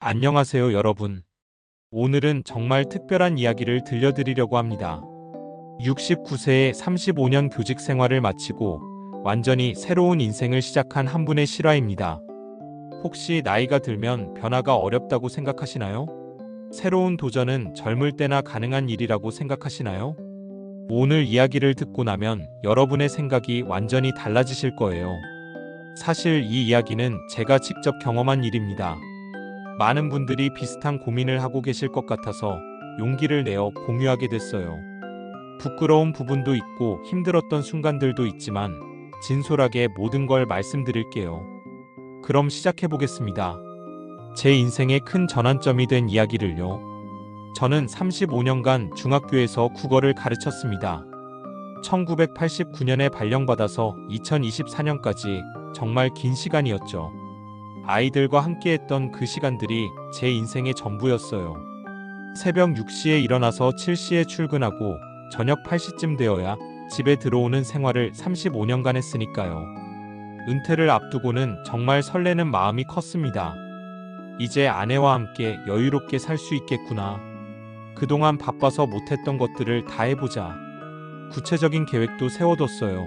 안녕하세요, 여러분. 오늘은 정말 특별한 이야기를 들려드리려고 합니다. 69세에 35년 교직 생활을 마치고 완전히 새로운 인생을 시작한 한 분의 실화입니다. 혹시 나이가 들면 변화가 어렵다고 생각하시나요? 새로운 도전은 젊을 때나 가능한 일이라고 생각하시나요? 오늘 이야기를 듣고 나면 여러분의 생각이 완전히 달라지실 거예요. 사실 이 이야기는 제가 직접 경험한 일입니다. 많은 분들이 비슷한 고민을 하고 계실 것 같아서 용기를 내어 공유하게 됐어요. 부끄러운 부분도 있고 힘들었던 순간들도 있지만 진솔하게 모든 걸 말씀드릴게요. 그럼 시작해 보겠습니다. 제 인생의 큰 전환점이 된 이야기를요. 저는 35년간 중학교에서 국어를 가르쳤습니다. 1989년에 발령받아서 2024년까지 정말 긴 시간이었죠. 아이들과 함께했던 그 시간들이 제 인생의 전부였어요. 새벽 6시에 일어나서 7시에 출근하고 저녁 8시쯤 되어야 집에 들어오는 생활을 35년간 했으니까요. 은퇴를 앞두고는 정말 설레는 마음이 컸습니다. 이제 아내와 함께 여유롭게 살 수 있겠구나. 그동안 바빠서 못했던 것들을 다 해보자. 구체적인 계획도 세워뒀어요.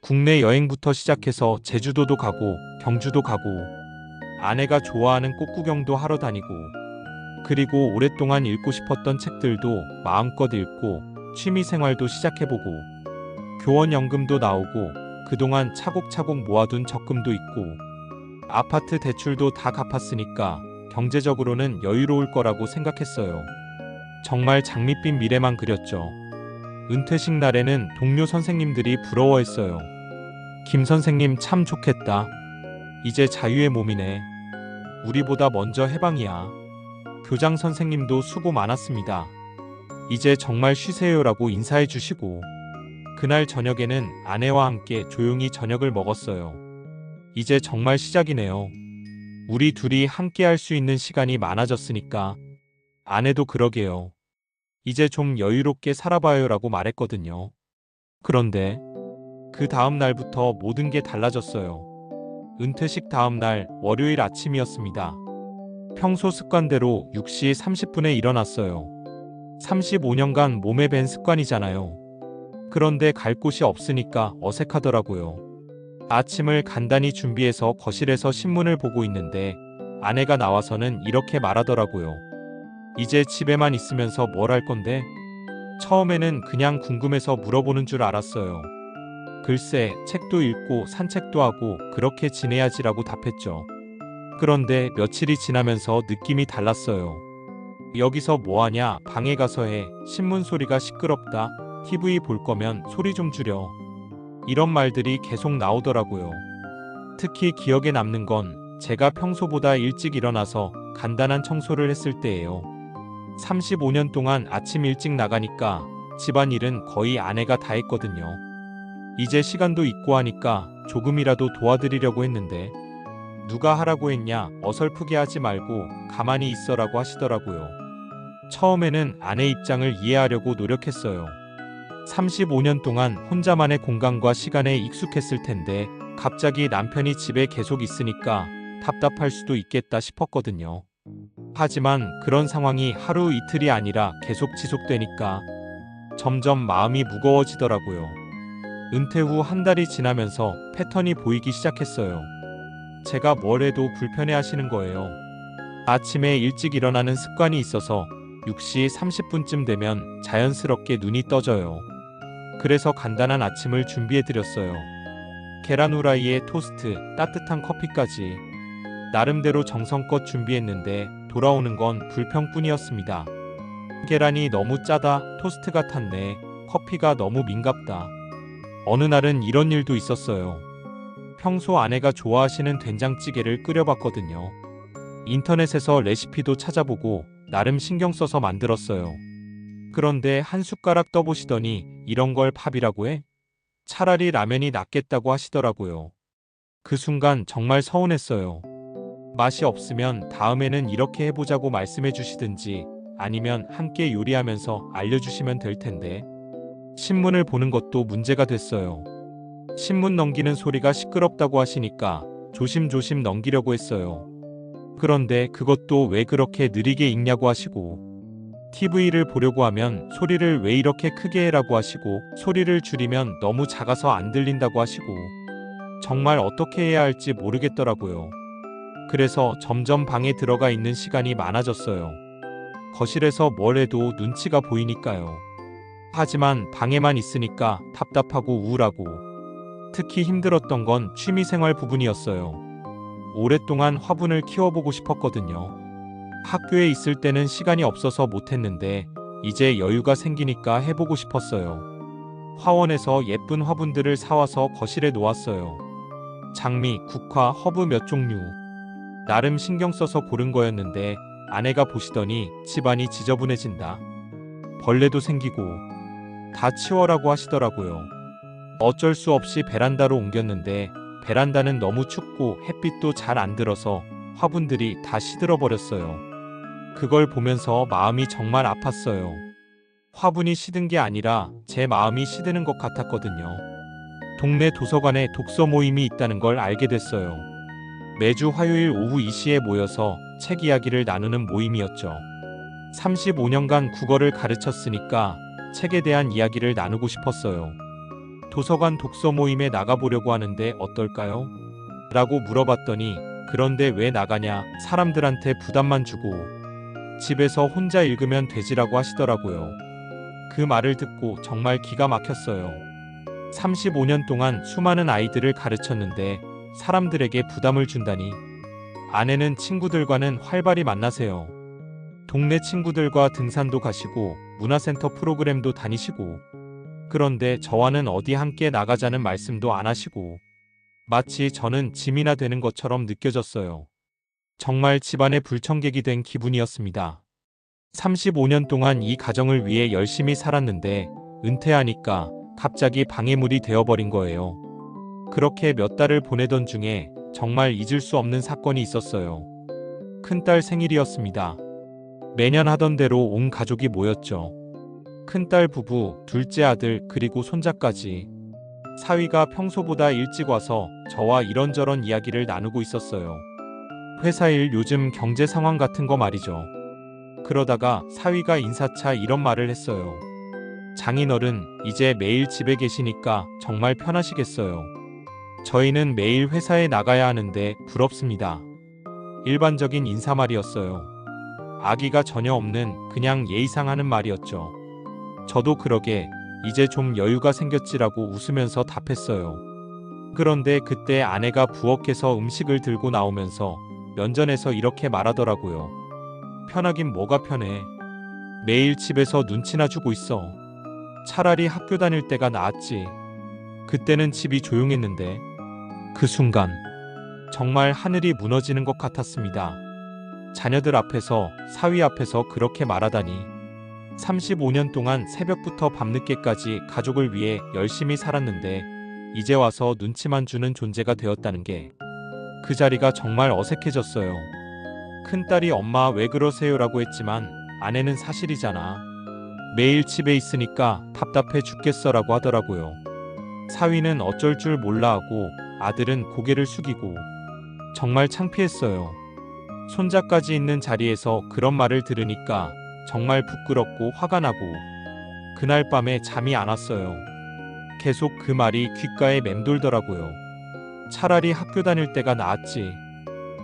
국내 여행부터 시작해서 제주도도 가고 경주도 가고 아내가 좋아하는 꽃구경도 하러 다니고 그리고 오랫동안 읽고 싶었던 책들도 마음껏 읽고 취미생활도 시작해보고 교원연금도 나오고 그동안 차곡차곡 모아둔 적금도 있고 아파트 대출도 다 갚았으니까 경제적으로는 여유로울 거라고 생각했어요. 정말 장밋빛 미래만 그렸죠. 은퇴식 날에는 동료 선생님들이 부러워했어요. 김 선생님 참 좋겠다. 이제 자유의 몸이네. 우리보다 먼저 해방이야. 교장 선생님도 수고 많았습니다. 이제 정말 쉬세요라고 인사해 주시고 그날 저녁에는 아내와 함께 조용히 저녁을 먹었어요. 이제 정말 시작이네요. 우리 둘이 함께 할 수 있는 시간이 많아졌으니까. 아내도 그러게요. 이제 좀 여유롭게 살아봐요라고 말했거든요. 그런데 그 다음 날부터 모든 게 달라졌어요. 은퇴식 다음 날 월요일 아침이었습니다. 평소 습관대로 6시 30분에 일어났어요. 35년간 몸에 밴 습관이잖아요. 그런데 갈 곳이 없으니까 어색하더라고요. 아침을 간단히 준비해서 거실에서 신문을 보고 있는데 아내가 나와서는 이렇게 말하더라고요. 이제 집에만 있으면서 뭘 할 건데? 처음에는 그냥 궁금해서 물어보는 줄 알았어요. 글쎄, 책도 읽고 산책도 하고 그렇게 지내야지라고 답했죠. 그런데 며칠이 지나면서 느낌이 달랐어요. 여기서 뭐하냐? 방에 가서 해. 신문 소리가 시끄럽다. TV 볼 거면 소리 좀 줄여. 이런 말들이 계속 나오더라고요. 특히 기억에 남는 건 제가 평소보다 일찍 일어나서 간단한 청소를 했을 때예요. 35년 동안 아침 일찍 나가니까 집안일은 거의 아내가 다 했거든요. 이제 시간도 있고 하니까 조금이라도 도와드리려고 했는데 누가 하라고 했냐? 어설프게 하지 말고 가만히 있어라고 하시더라고요. 처음에는 아내 입장을 이해하려고 노력했어요. 35년 동안 혼자만의 공간과 시간에 익숙했을 텐데 갑자기 남편이 집에 계속 있으니까 답답할 수도 있겠다 싶었거든요. 하지만 그런 상황이 하루 이틀이 아니라 계속 지속되니까 점점 마음이 무거워지더라고요. 은퇴 후 한 달이 지나면서 패턴이 보이기 시작했어요. 제가 뭘 해도 불편해 하시는 거예요. 아침에 일찍 일어나는 습관이 있어서 6시 30분쯤 되면 자연스럽게 눈이 떠져요. 그래서 간단한 아침을 준비해 드렸어요. 계란 후라이에 토스트, 따뜻한 커피까지. 나름대로 정성껏 준비했는데 돌아오는 건 불평뿐이었습니다. 계란이 너무 짜다, 토스트가 탔네, 커피가 너무 밍갑다. 어느 날은 이런 일도 있었어요. 평소 아내가 좋아하시는 된장찌개를 끓여봤거든요. 인터넷에서 레시피도 찾아보고 나름 신경 써서 만들었어요. 그런데 한 숟가락 떠보시더니 이런 걸 팝이라고 해? 차라리 라면이 낫겠다고 하시더라고요. 그 순간 정말 서운했어요. 맛이 없으면 다음에는 이렇게 해보자고 말씀해 주시든지 아니면 함께 요리하면서 알려주시면 될 텐데. 신문을 보는 것도 문제가 됐어요. 신문 넘기는 소리가 시끄럽다고 하시니까 조심조심 넘기려고 했어요. 그런데 그것도 왜 그렇게 느리게 읽냐고 하시고, TV를 보려고 하면 소리를 왜 이렇게 크게 해라고 하시고, 소리를 줄이면 너무 작아서 안 들린다고 하시고, 정말 어떻게 해야 할지 모르겠더라고요. 그래서 점점 방에 들어가 있는 시간이 많아졌어요. 거실에서 뭘 해도 눈치가 보이니까요. 하지만 방에만 있으니까 답답하고 우울하고, 특히 힘들었던 건 취미생활 부분이었어요. 오랫동안 화분을 키워보고 싶었거든요. 학교에 있을 때는 시간이 없어서 못했는데 이제 여유가 생기니까 해보고 싶었어요. 화원에서 예쁜 화분들을 사와서 거실에 놓았어요. 장미, 국화, 허브 몇 종류. 나름 신경 써서 고른 거였는데 아내가 보시더니 집안이 지저분해진다, 벌레도 생기고 다 치워라고 하시더라고요. 어쩔 수 없이 베란다로 옮겼는데 베란다는 너무 춥고 햇빛도 잘 안 들어서 화분들이 다 시들어 버렸어요. 그걸 보면서 마음이 정말 아팠어요. 화분이 시든 게 아니라 제 마음이 시드는 것 같았거든요. 동네 도서관에 독서 모임이 있다는 걸 알게 됐어요. 매주 화요일 오후 2시에 모여서 책 이야기를 나누는 모임이었죠. 35년간 국어를 가르쳤으니까 책에 대한 이야기를 나누고 싶었어요. 도서관 독서 모임에 나가보려고 하는데 어떨까요? 라고 물어봤더니, 그런데 왜 나가냐, 사람들한테 부담만 주고 집에서 혼자 읽으면 되지라고 하시더라고요. 그 말을 듣고 정말 기가 막혔어요. 35년 동안 수많은 아이들을 가르쳤는데 사람들에게 부담을 준다니. 아내는 친구들과는 활발히 만나세요. 동네 친구들과 등산도 가시고 문화센터 프로그램도 다니시고, 그런데 저와는 어디 함께 나가자는 말씀도 안 하시고, 마치 저는 짐이나 되는 것처럼 느껴졌어요. 정말 집안의 불청객이 된 기분이었습니다. 35년 동안 이 가정을 위해 열심히 살았는데 은퇴하니까 갑자기 방해물이 되어버린 거예요. 그렇게 몇 달을 보내던 중에 정말 잊을 수 없는 사건이 있었어요. 큰딸 생일이었습니다. 매년 하던 대로 온 가족이 모였죠. 큰딸 부부, 둘째 아들, 그리고 손자까지. 사위가 평소보다 일찍 와서 저와 이런저런 이야기를 나누고 있었어요. 회사 일, 요즘 경제 상황 같은 거 말이죠. 그러다가 사위가 인사차 이런 말을 했어요. 장인어른, 이제 매일 집에 계시니까 정말 편하시겠어요. 저희는 매일 회사에 나가야 하는데 부럽습니다. 일반적인 인사말이었어요. 악의가 전혀 없는 그냥 예의상 하는 말이었죠. 저도 그러게 이제 좀 여유가 생겼지라고 웃으면서 답했어요. 그런데 그때 아내가 부엌에서 음식을 들고 나오면서 면전에서 이렇게 말하더라고요. 편하긴 뭐가 편해. 매일 집에서 눈치나 주고 있어. 차라리 학교 다닐 때가 나았지. 그때는 집이 조용했는데. 그 순간 정말 하늘이 무너지는 것 같았습니다. 자녀들 앞에서, 사위 앞에서 그렇게 말하다니. 35년 동안 새벽부터 밤늦게까지 가족을 위해 열심히 살았는데 이제 와서 눈치만 주는 존재가 되었다는 게, 그 자리가 정말 어색해졌어요. 큰딸이 엄마 왜 그러세요라고 했지만 아내는 사실이잖아. 매일 집에 있으니까 답답해 죽겠어라고 하더라고요. 사위는 어쩔 줄 몰라 하고 아들은 고개를 숙이고, 정말 창피했어요. 손자까지 있는 자리에서 그런 말을 들으니까 정말 부끄럽고 화가 나고, 그날 밤에 잠이 안 왔어요. 계속 그 말이 귓가에 맴돌더라고요. 차라리 학교 다닐 때가 나았지.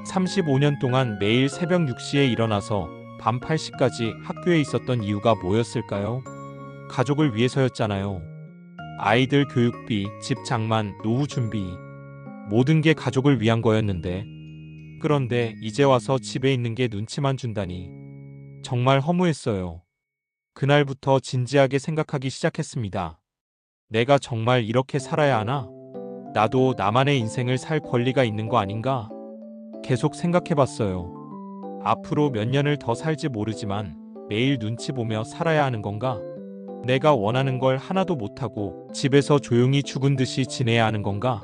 35년 동안 매일 새벽 6시에 일어나서 밤 8시까지 학교에 있었던 이유가 뭐였을까요? 가족을 위해서였잖아요. 아이들 교육비, 집 장만, 노후 준비. 모든 게 가족을 위한 거였는데. 그런데 이제 와서 집에 있는 게 눈치만 준다니. 정말 허무했어요. 그날부터 진지하게 생각하기 시작했습니다. 내가 정말 이렇게 살아야 하나? 나도 나만의 인생을 살 권리가 있는 거 아닌가? 계속 생각해봤어요. 앞으로 몇 년을 더 살지 모르지만 매일 눈치 보며 살아야 하는 건가? 내가 원하는 걸 하나도 못하고 집에서 조용히 죽은 듯이 지내야 하는 건가?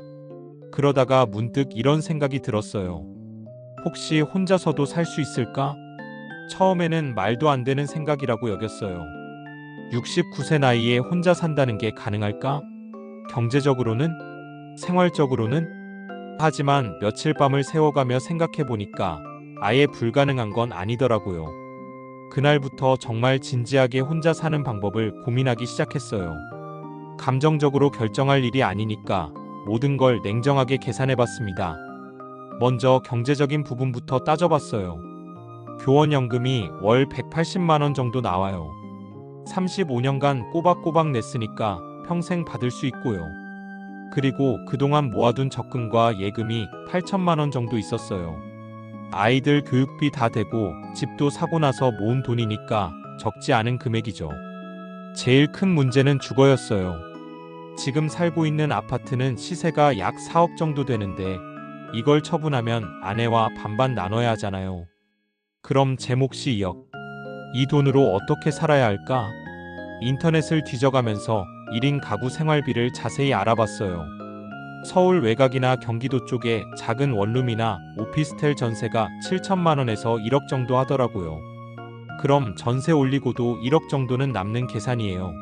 그러다가 문득 이런 생각이 들었어요. 혹시 혼자서도 살 수 있을까? 처음에는 말도 안 되는 생각이라고 여겼어요. 69세 나이에 혼자 산다는 게 가능할까? 경제적으로는? 생활적으로는? 하지만 며칠 밤을 새워가며 생각해보니까 아예 불가능한 건 아니더라고요. 그날부터 정말 진지하게 혼자 사는 방법을 고민하기 시작했어요. 감정적으로 결정할 일이 아니니까 모든 걸 냉정하게 계산해봤습니다. 먼저 경제적인 부분부터 따져봤어요. 교원연금이 월 180만 원 정도 나와요. 35년간 꼬박꼬박 냈으니까 평생 받을 수 있고요. 그리고 그동안 모아둔 적금과 예금이 8천만 원 정도 있었어요. 아이들 교육비 다 되고 집도 사고 나서 모은 돈이니까 적지 않은 금액이죠. 제일 큰 문제는 주거였어요. 지금 살고 있는 아파트는 시세가 약 4억 정도 되는데 이걸 처분하면 아내와 반반 나눠야 하잖아요. 그럼 제 몫이 2억. 이 돈으로 어떻게 살아야 할까? 인터넷을 뒤져가면서 1인 가구 생활비를 자세히 알아봤어요. 서울 외곽이나 경기도 쪽에 작은 원룸이나 오피스텔 전세가 7천만 원에서 1억 정도 하더라고요. 그럼 전세 올리고도 1억 정도는 남는 계산이에요.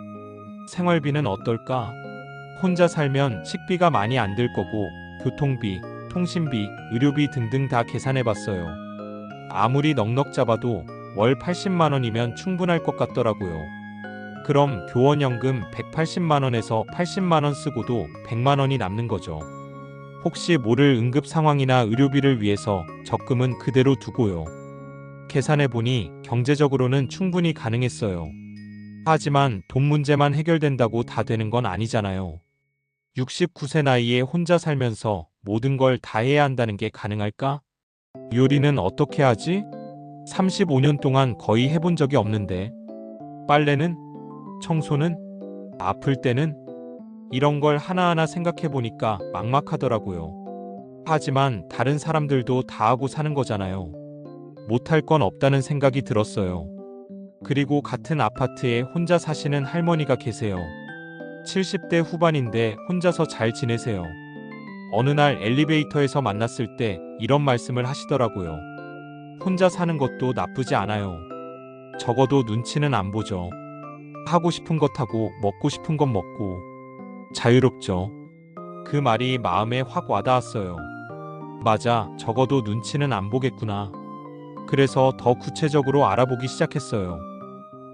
생활비는 어떨까? 혼자 살면 식비가 많이 안 들 거고 교통비, 통신비, 의료비 등등 다 계산해봤어요. 아무리 넉넉 잡아도 월 80만 원이면 충분할 것 같더라고요. 그럼 교원연금 180만 원에서 80만 원 쓰고도 100만 원이 남는 거죠. 혹시 모를 응급 상황이나 의료비를 위해서 적금은 그대로 두고요. 계산해보니 경제적으로는 충분히 가능했어요. 하지만 돈 문제만 해결된다고 다 되는 건 아니잖아요. 69세 나이에 혼자 살면서 모든 걸 다 해야 한다는 게 가능할까? 요리는 어떻게 하지? 35년 동안 거의 해본 적이 없는데. 빨래는? 청소는? 아플 때는? 이런 걸 하나하나 생각해보니까 막막하더라고요. 하지만 다른 사람들도 다 하고 사는 거잖아요. 못할 건 없다는 생각이 들었어요. 그리고 같은 아파트에 혼자 사시는 할머니가 계세요. 70대 후반인데 혼자서 잘 지내세요. 어느 날 엘리베이터에서 만났을 때 이런 말씀을 하시더라고요. 혼자 사는 것도 나쁘지 않아요. 적어도 눈치는 안 보죠. 하고 싶은 것 하고 먹고 싶은 것 먹고 자유롭죠. 그 말이 마음에 확 와닿았어요. 맞아, 적어도 눈치는 안 보겠구나. 그래서 더 구체적으로 알아보기 시작했어요.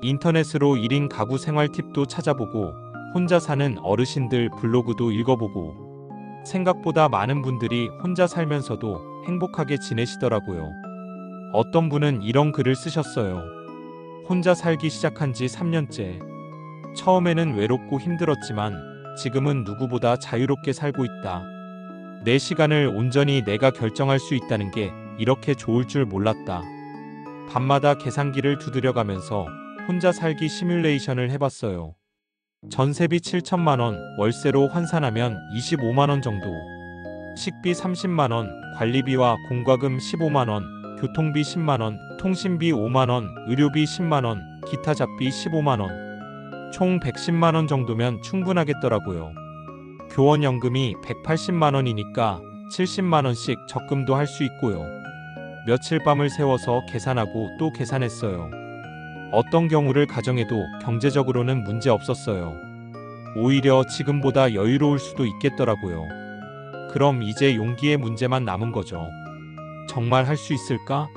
인터넷으로 1인 가구 생활 팁도 찾아보고 혼자 사는 어르신들 블로그도 읽어보고 생각보다 많은 분들이 혼자 살면서도 행복하게 지내시더라고요. 어떤 분은 이런 글을 쓰셨어요. 혼자 살기 시작한 지 3년째. 처음에는 외롭고 힘들었지만 지금은 누구보다 자유롭게 살고 있다. 내 시간을 온전히 내가 결정할 수 있다는 게 이렇게 좋을 줄 몰랐다. 밤마다 계산기를 두드려가면서 혼자 살기 시뮬레이션을 해봤어요. 전세비 7천만 원, 월세로 환산하면 25만 원 정도. 식비 30만 원, 관리비와 공과금 15만 원, 교통비 10만 원, 통신비 5만 원, 의료비 10만 원, 기타 잡비 15만 원. 총 110만 원 정도면 충분하겠더라고요. 교원연금이 180만 원이니까 70만 원씩 적금도 할 수 있고요. 며칠 밤을 새워서 계산하고 또 계산했어요. 어떤 경우를 가정해도 경제적으로는 문제 없었어요. 오히려 지금보다 여유로울 수도 있겠더라고요. 그럼 이제 용기의 문제만 남은 거죠. 정말 할 수 있을까?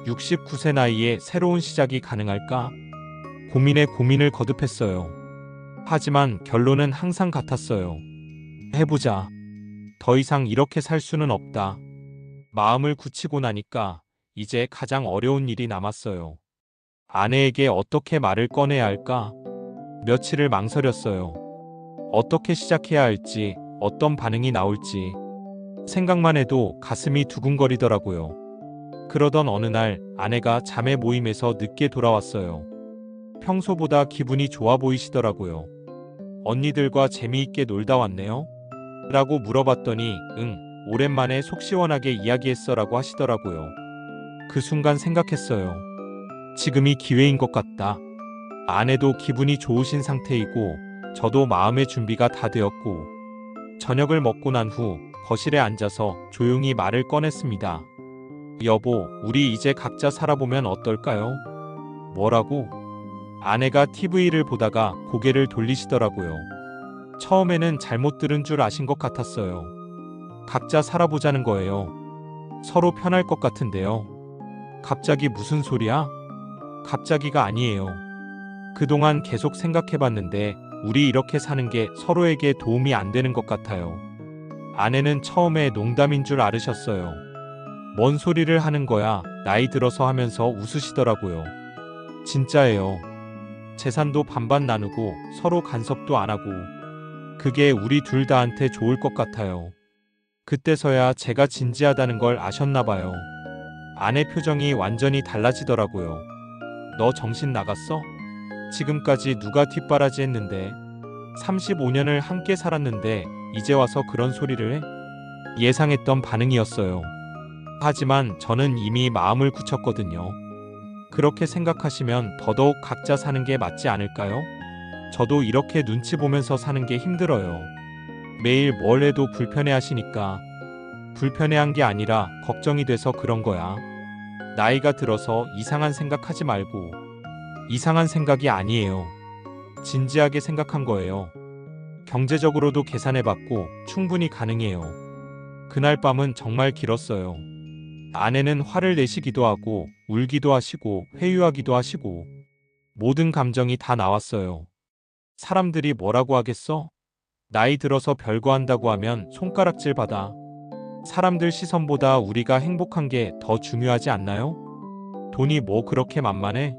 69세 나이에 새로운 시작이 가능할까? 고민에 고민을 거듭했어요. 하지만 결론은 항상 같았어요. 해보자. 더 이상 이렇게 살 수는 없다. 마음을 굳히고 나니까 이제 가장 어려운 일이 남았어요. 아내에게 어떻게 말을 꺼내야 할까? 며칠을 망설였어요. 어떻게 시작해야 할지, 어떤 반응이 나올지. 생각만 해도 가슴이 두근거리더라고요. 그러던 어느 날 아내가 자매 모임에서 늦게 돌아왔어요. 평소보다 기분이 좋아 보이시더라고요. 언니들과 재미있게 놀다 왔네요? 라고 물어봤더니 응, 오랜만에 속 시원하게 이야기했어 라고 하시더라고요. 그 순간 생각했어요. 지금이 기회인 것 같다. 아내도 기분이 좋으신 상태이고 저도 마음의 준비가 다 되었고 저녁을 먹고 난 후 거실에 앉아서 조용히 말을 꺼냈습니다. 여보, 우리 이제 각자 살아보면 어떨까요? 뭐라고? 아내가 TV를 보다가 고개를 돌리시더라고요. 처음에는 잘못 들은 줄 아신 것 같았어요. 각자 살아보자는 거예요. 서로 편할 것 같은데요. 갑자기 무슨 소리야? 갑자기가 아니에요. 그동안 계속 생각해봤는데 우리 이렇게 사는 게 서로에게 도움이 안 되는 것 같아요. 아내는 처음에 농담인 줄 알으셨어요. 뭔 소리를 하는 거야, 나이 들어서 하면서 웃으시더라고요. 진짜예요. 재산도 반반 나누고 서로 간섭도 안 하고 그게 우리 둘 다한테 좋을 것 같아요. 그때서야 제가 진지하다는 걸 아셨나 봐요. 아내 표정이 완전히 달라지더라고요. 너 정신 나갔어? 지금까지 누가 뒷바라지 했는데 35년을 함께 살았는데 이제 와서 그런 소리를 해? 예상했던 반응이었어요. 하지만 저는 이미 마음을 굳혔거든요. 그렇게 생각하시면 더더욱 각자 사는 게 맞지 않을까요? 저도 이렇게 눈치 보면서 사는 게 힘들어요. 매일 뭘 해도 불편해 하시니까. 불편해한 게 아니라 걱정이 돼서 그런 거야. 나이가 들어서 이상한 생각하지 말고. 이상한 생각이 아니에요. 진지하게 생각한 거예요. 경제적으로도 계산해봤고 충분히 가능해요. 그날 밤은 정말 길었어요. 아내는 화를 내시기도 하고 울기도 하시고 회유하기도 하시고 모든 감정이 다 나왔어요. 사람들이 뭐라고 하겠어? 나이 들어서 별거 한다고 하면 손가락질 받아. 사람들 시선보다 우리가 행복한 게 더 중요하지 않나요? 돈이 뭐 그렇게 만만해?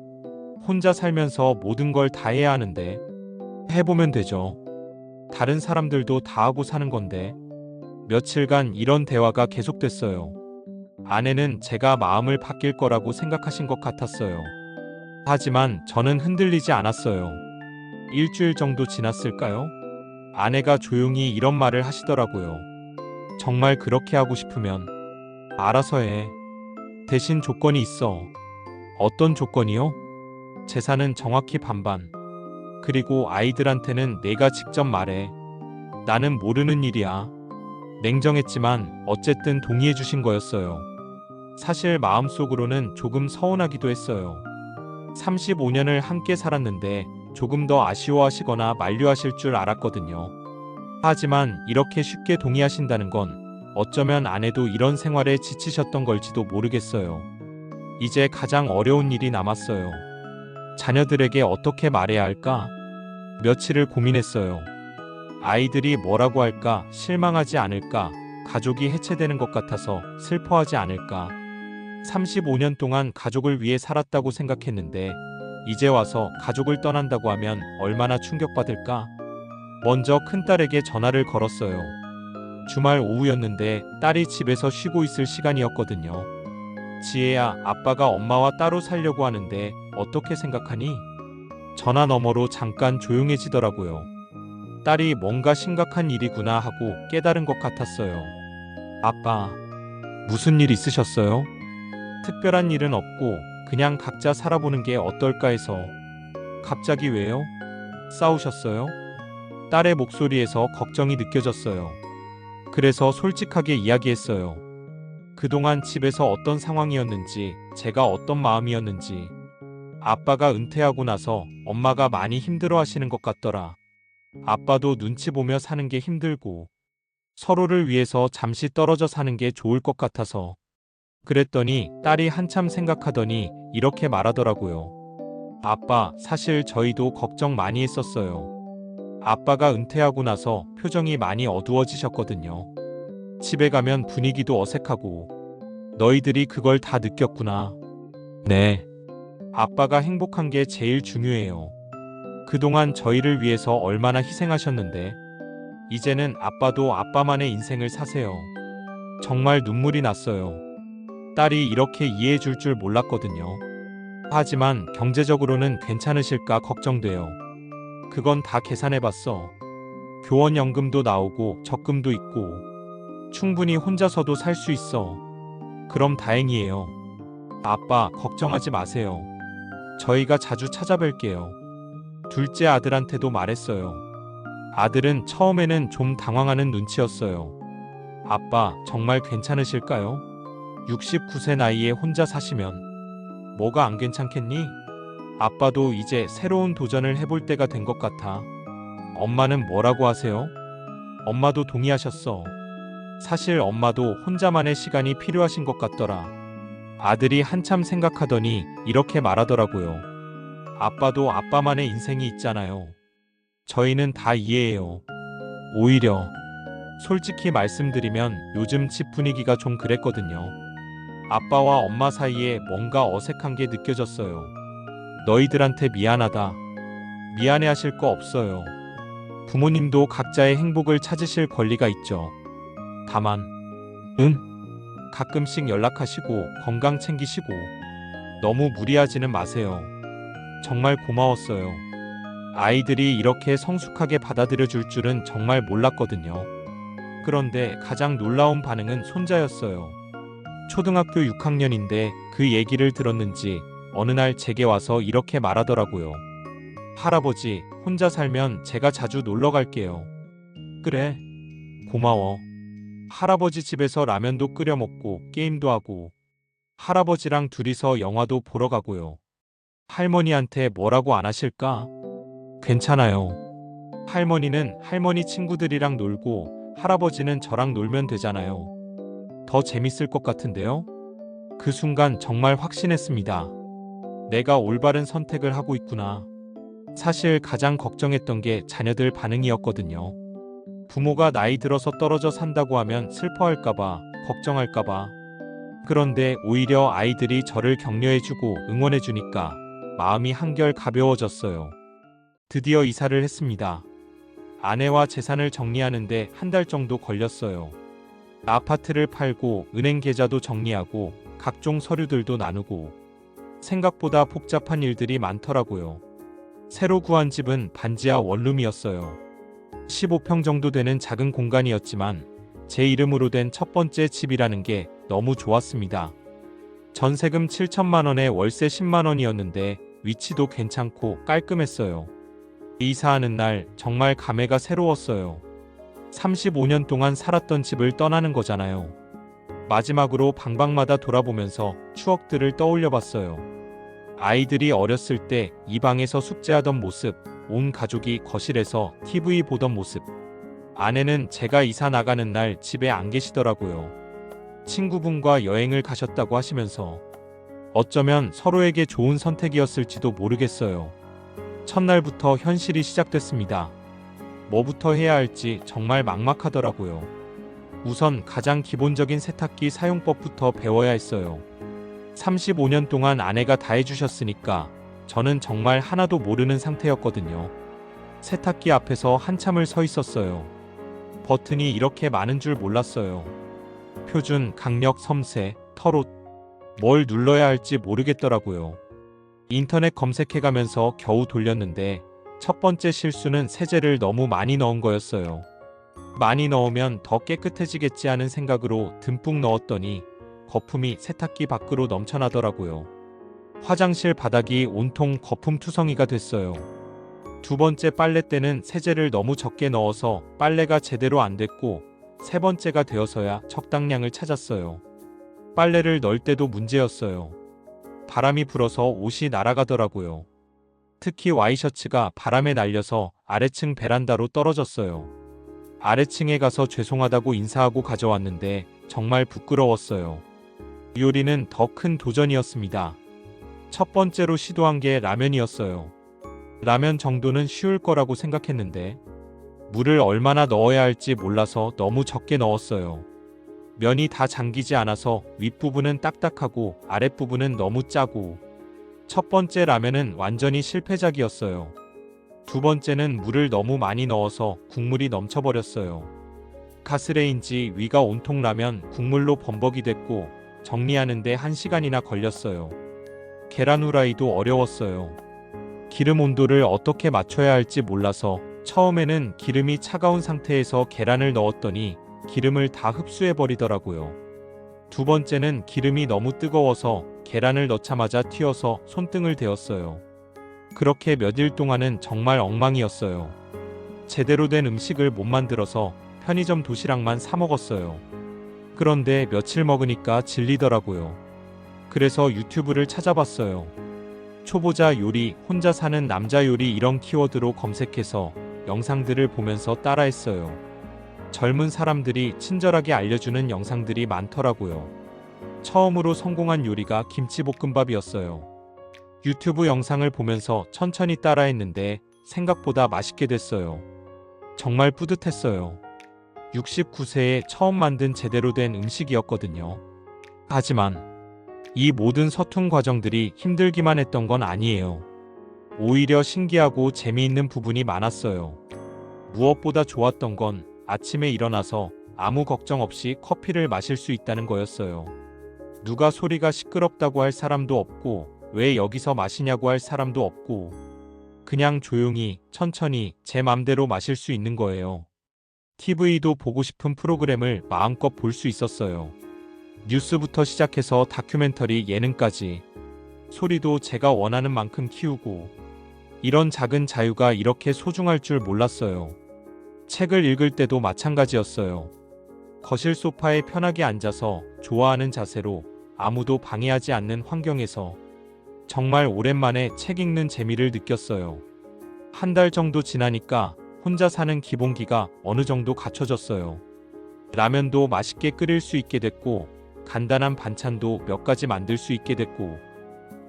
혼자 살면서 모든 걸 다 해야 하는데 해보면 되죠. 다른 사람들도 다 하고 사는 건데. 며칠간 이런 대화가 계속됐어요. 아내는 제가 마음을 바뀔 거라고 생각하신 것 같았어요. 하지만 저는 흔들리지 않았어요. 일주일 정도 지났을까요? 아내가 조용히 이런 말을 하시더라고요. 정말 그렇게 하고 싶으면 알아서 해. 대신 조건이 있어. 어떤 조건이요? 재산은 정확히 반반. 그리고 아이들한테는 내가 직접 말해. 나는 모르는 일이야. 냉정했지만 어쨌든 동의해 주신 거였어요. 사실 마음속으로는 조금 서운하기도 했어요. 35년을 함께 살았는데 조금 더 아쉬워하시거나 만류하실 줄 알았거든요. 하지만 이렇게 쉽게 동의하신다는 건 어쩌면 아내도 이런 생활에 지치셨던 걸지도 모르겠어요. 이제 가장 어려운 일이 남았어요. 자녀들에게 어떻게 말해야 할까? 며칠을 고민했어요. 아이들이 뭐라고 할까? 실망하지 않을까? 가족이 해체되는 것 같아서 슬퍼하지 않을까? 35년 동안 가족을 위해 살았다고 생각했는데 이제 와서 가족을 떠난다고 하면 얼마나 충격받을까? 먼저 큰딸에게 전화를 걸었어요. 주말 오후였는데 딸이 집에서 쉬고 있을 시간이었거든요. 지혜야, 아빠가 엄마와 따로 살려고 하는데 어떻게 생각하니? 전화 너머로 잠깐 조용해지더라고요. 딸이 뭔가 심각한 일이구나 하고 깨달은 것 같았어요. 아빠, 무슨 일 있으셨어요? 특별한 일은 없고 그냥 각자 살아보는 게 어떨까 해서. 갑자기 왜요? 싸우셨어요? 딸의 목소리에서 걱정이 느껴졌어요. 그래서 솔직하게 이야기했어요. 그동안 집에서 어떤 상황이었는지, 제가 어떤 마음이었는지. 아빠가 은퇴하고 나서 엄마가 많이 힘들어 하시는 것 같더라. 아빠도 눈치 보며 사는 게 힘들고 서로를 위해서 잠시 떨어져 사는 게 좋을 것 같아서. 그랬더니 딸이 한참 생각하더니 이렇게 말하더라고요. 아빠, 사실 저희도 걱정 많이 했었어요. 아빠가 은퇴하고 나서 표정이 많이 어두워지셨거든요. 집에 가면 분위기도 어색하고. 너희들이 그걸 다 느꼈구나. 네. 아빠가 행복한 게 제일 중요해요. 그동안 저희를 위해서 얼마나 희생하셨는데 이제는 아빠도 아빠만의 인생을 사세요. 정말 눈물이 났어요. 딸이 이렇게 이해해 줄 줄 몰랐거든요. 하지만 경제적으로는 괜찮으실까 걱정돼요. 그건 다 계산해봤어. 교원연금도 나오고 적금도 있고 충분히 혼자서도 살 수 있어. 그럼 다행이에요. 아빠, 걱정하지 마세요. 저희가 자주 찾아뵐게요. 둘째 아들한테도 말했어요. 아들은 처음에는 좀 당황하는 눈치였어요. 아빠, 정말 괜찮으실까요? 69세 나이에 혼자 사시면 뭐가 안 괜찮겠니? 아빠도 이제 새로운 도전을 해볼 때가 된 것 같아. 엄마는 뭐라고 하세요? 엄마도 동의하셨어. 사실 엄마도 혼자만의 시간이 필요하신 것 같더라. 아들이 한참 생각하더니 이렇게 말하더라고요. 아빠도 아빠만의 인생이 있잖아요. 저희는 다 이해해요. 오히려 솔직히 말씀드리면 요즘 집 분위기가 좀 그랬거든요. 아빠와 엄마 사이에 뭔가 어색한 게 느껴졌어요. 너희들한테 미안하다. 미안해하실 거 없어요. 부모님도 각자의 행복을 찾으실 권리가 있죠. 다만, 가끔씩 연락하시고 건강 챙기시고 너무 무리하지는 마세요. 정말 고마웠어요. 아이들이 이렇게 성숙하게 받아들여 줄 줄은 정말 몰랐거든요. 그런데 가장 놀라운 반응은 손자였어요. 초등학교 6학년인데 그 얘기를 들었는지 어느 날 제게 와서 이렇게 말하더라고요. 할아버지, 혼자 살면 제가 자주 놀러 갈게요. 그래. 고마워. 할아버지 집에서 라면도 끓여 먹고 게임도 하고 할아버지랑 둘이서 영화도 보러 가고요. 할머니한테 뭐라고 안 하실까? 괜찮아요. 할머니는 할머니 친구들이랑 놀고 할아버지는 저랑 놀면 되잖아요. 더 재밌을 것 같은데요? 그 순간 정말 확신했습니다. 내가 올바른 선택을 하고 있구나. 사실 가장 걱정했던 게 자녀들 반응이었거든요. 부모가 나이 들어서 떨어져 산다고 하면 슬퍼할까봐, 걱정할까봐. 그런데 오히려 아이들이 저를 격려해주고 응원해주니까 마음이 한결 가벼워졌어요. 드디어 이사를 했습니다. 아내와 재산을 정리하는데 한 달 정도 걸렸어요. 아파트를 팔고 은행 계좌도 정리하고 각종 서류들도 나누고 생각보다 복잡한 일들이 많더라고요. 새로 구한 집은 반지하 원룸이었어요. 15평 정도 되는 작은 공간이었지만 제 이름으로 된 첫 번째 집이라는 게 너무 좋았습니다. 전세금 7천만 원에 월세 10만 원이었는데 위치도 괜찮고 깔끔했어요. 이사하는 날 정말 감회가 새로웠어요. 35년 동안 살았던 집을 떠나는 거잖아요. 마지막으로 방방마다 돌아보면서 추억들을 떠올려 봤어요. 아이들이 어렸을 때 이 방에서 숙제하던 모습, 온 가족이 거실에서 TV 보던 모습. 아내는 제가 이사 나가는 날 집에 안 계시더라고요. 친구분과 여행을 가셨다고 하시면서 어쩌면 서로에게 좋은 선택이었을지도 모르겠어요. 첫날부터 현실이 시작됐습니다. 뭐부터 해야 할지 정말 막막하더라고요. 우선 가장 기본적인 세탁기 사용법부터 배워야 했어요. 35년 동안 아내가 다 해주셨으니까 저는 정말 하나도 모르는 상태였거든요. 세탁기 앞에서 한참을 서 있었어요. 버튼이 이렇게 많은 줄 몰랐어요. 표준, 강력, 섬세, 털옷. 뭘 눌러야 할지 모르겠더라고요. 인터넷 검색해가면서 겨우 돌렸는데 첫 번째 실수는 세제를 너무 많이 넣은 거였어요. 많이 넣으면 더 깨끗해지겠지 하는 생각으로 듬뿍 넣었더니 거품이 세탁기 밖으로 넘쳐나더라고요. 화장실 바닥이 온통 거품 투성이가 됐어요. 두 번째 빨랫대는 세제를 너무 적게 넣어서 빨래가 제대로 안 됐고 세 번째가 되어서야 적당량을 찾았어요. 빨래를 넣을 때도 문제였어요. 바람이 불어서 옷이 날아가더라고요. 특히 와이셔츠가 바람에 날려서 아래층 베란다로 떨어졌어요. 아래층에 가서 죄송하다고 인사하고 가져왔는데 정말 부끄러웠어요. 요리는 더 큰 도전이었습니다. 첫 번째로 시도한 게 라면이었어요. 라면 정도는 쉬울 거라고 생각했는데 물을 얼마나 넣어야 할지 몰라서 너무 적게 넣었어요. 면이 다 잠기지 않아서 윗부분은 딱딱하고 아랫부분은 너무 짜고 첫 번째 라면은 완전히 실패작이었어요. 두 번째는 물을 너무 많이 넣어서 국물이 넘쳐버렸어요. 가스레인지 위가 온통 라면 국물로 범벅이 됐고 정리하는데 1시간이나 걸렸어요. 계란 후라이도 어려웠어요. 기름 온도를 어떻게 맞춰야 할지 몰라서 처음에는 기름이 차가운 상태에서 계란을 넣었더니 기름을 다 흡수해 버리더라고요. 두 번째는 기름이 너무 뜨거워서 계란을 넣자마자 튀어서 손등을 데웠어요. 그렇게 몇 일 동안은 정말 엉망이었어요. 제대로 된 음식을 못 만들어서 편의점 도시락만 사 먹었어요. 그런데 며칠 먹으니까 질리더라고요. 그래서 유튜브를 찾아봤어요. 초보자 요리, 혼자 사는 남자 요리 이런 키워드로 검색해서 영상들을 보면서 따라했어요. 젊은 사람들이 친절하게 알려주는 영상들이 많더라고요. 처음으로 성공한 요리가 김치볶음밥이었어요. 유튜브 영상을 보면서 천천히 따라했는데 생각보다 맛있게 됐어요. 정말 뿌듯했어요. 69세에 처음 만든 제대로 된 음식이었거든요. 하지만 이 모든 서툰 과정들이 힘들기만 했던 건 아니에요. 오히려 신기하고 재미있는 부분이 많았어요. 무엇보다 좋았던 건 아침에 일어나서 아무 걱정 없이 커피를 마실 수 있다는 거였어요. 누가 소리가 시끄럽다고 할 사람도 없고 왜 여기서 마시냐고 할 사람도 없고 그냥 조용히 천천히 제 맘대로 마실 수 있는 거예요. TV도 보고 싶은 프로그램을 마음껏 볼 수 있었어요. 뉴스부터 시작해서 다큐멘터리 예능까지 소리도 제가 원하는 만큼 키우고 이런 작은 자유가 이렇게 소중할 줄 몰랐어요. 책을 읽을 때도 마찬가지였어요. 거실 소파에 편하게 앉아서 좋아하는 자세로 아무도 방해하지 않는 환경에서 정말 오랜만에 책 읽는 재미를 느꼈어요. 한 달 정도 지나니까 혼자 사는 기본기가 어느 정도 갖춰졌어요. 라면도 맛있게 끓일 수 있게 됐고 간단한 반찬도 몇 가지 만들 수 있게 됐고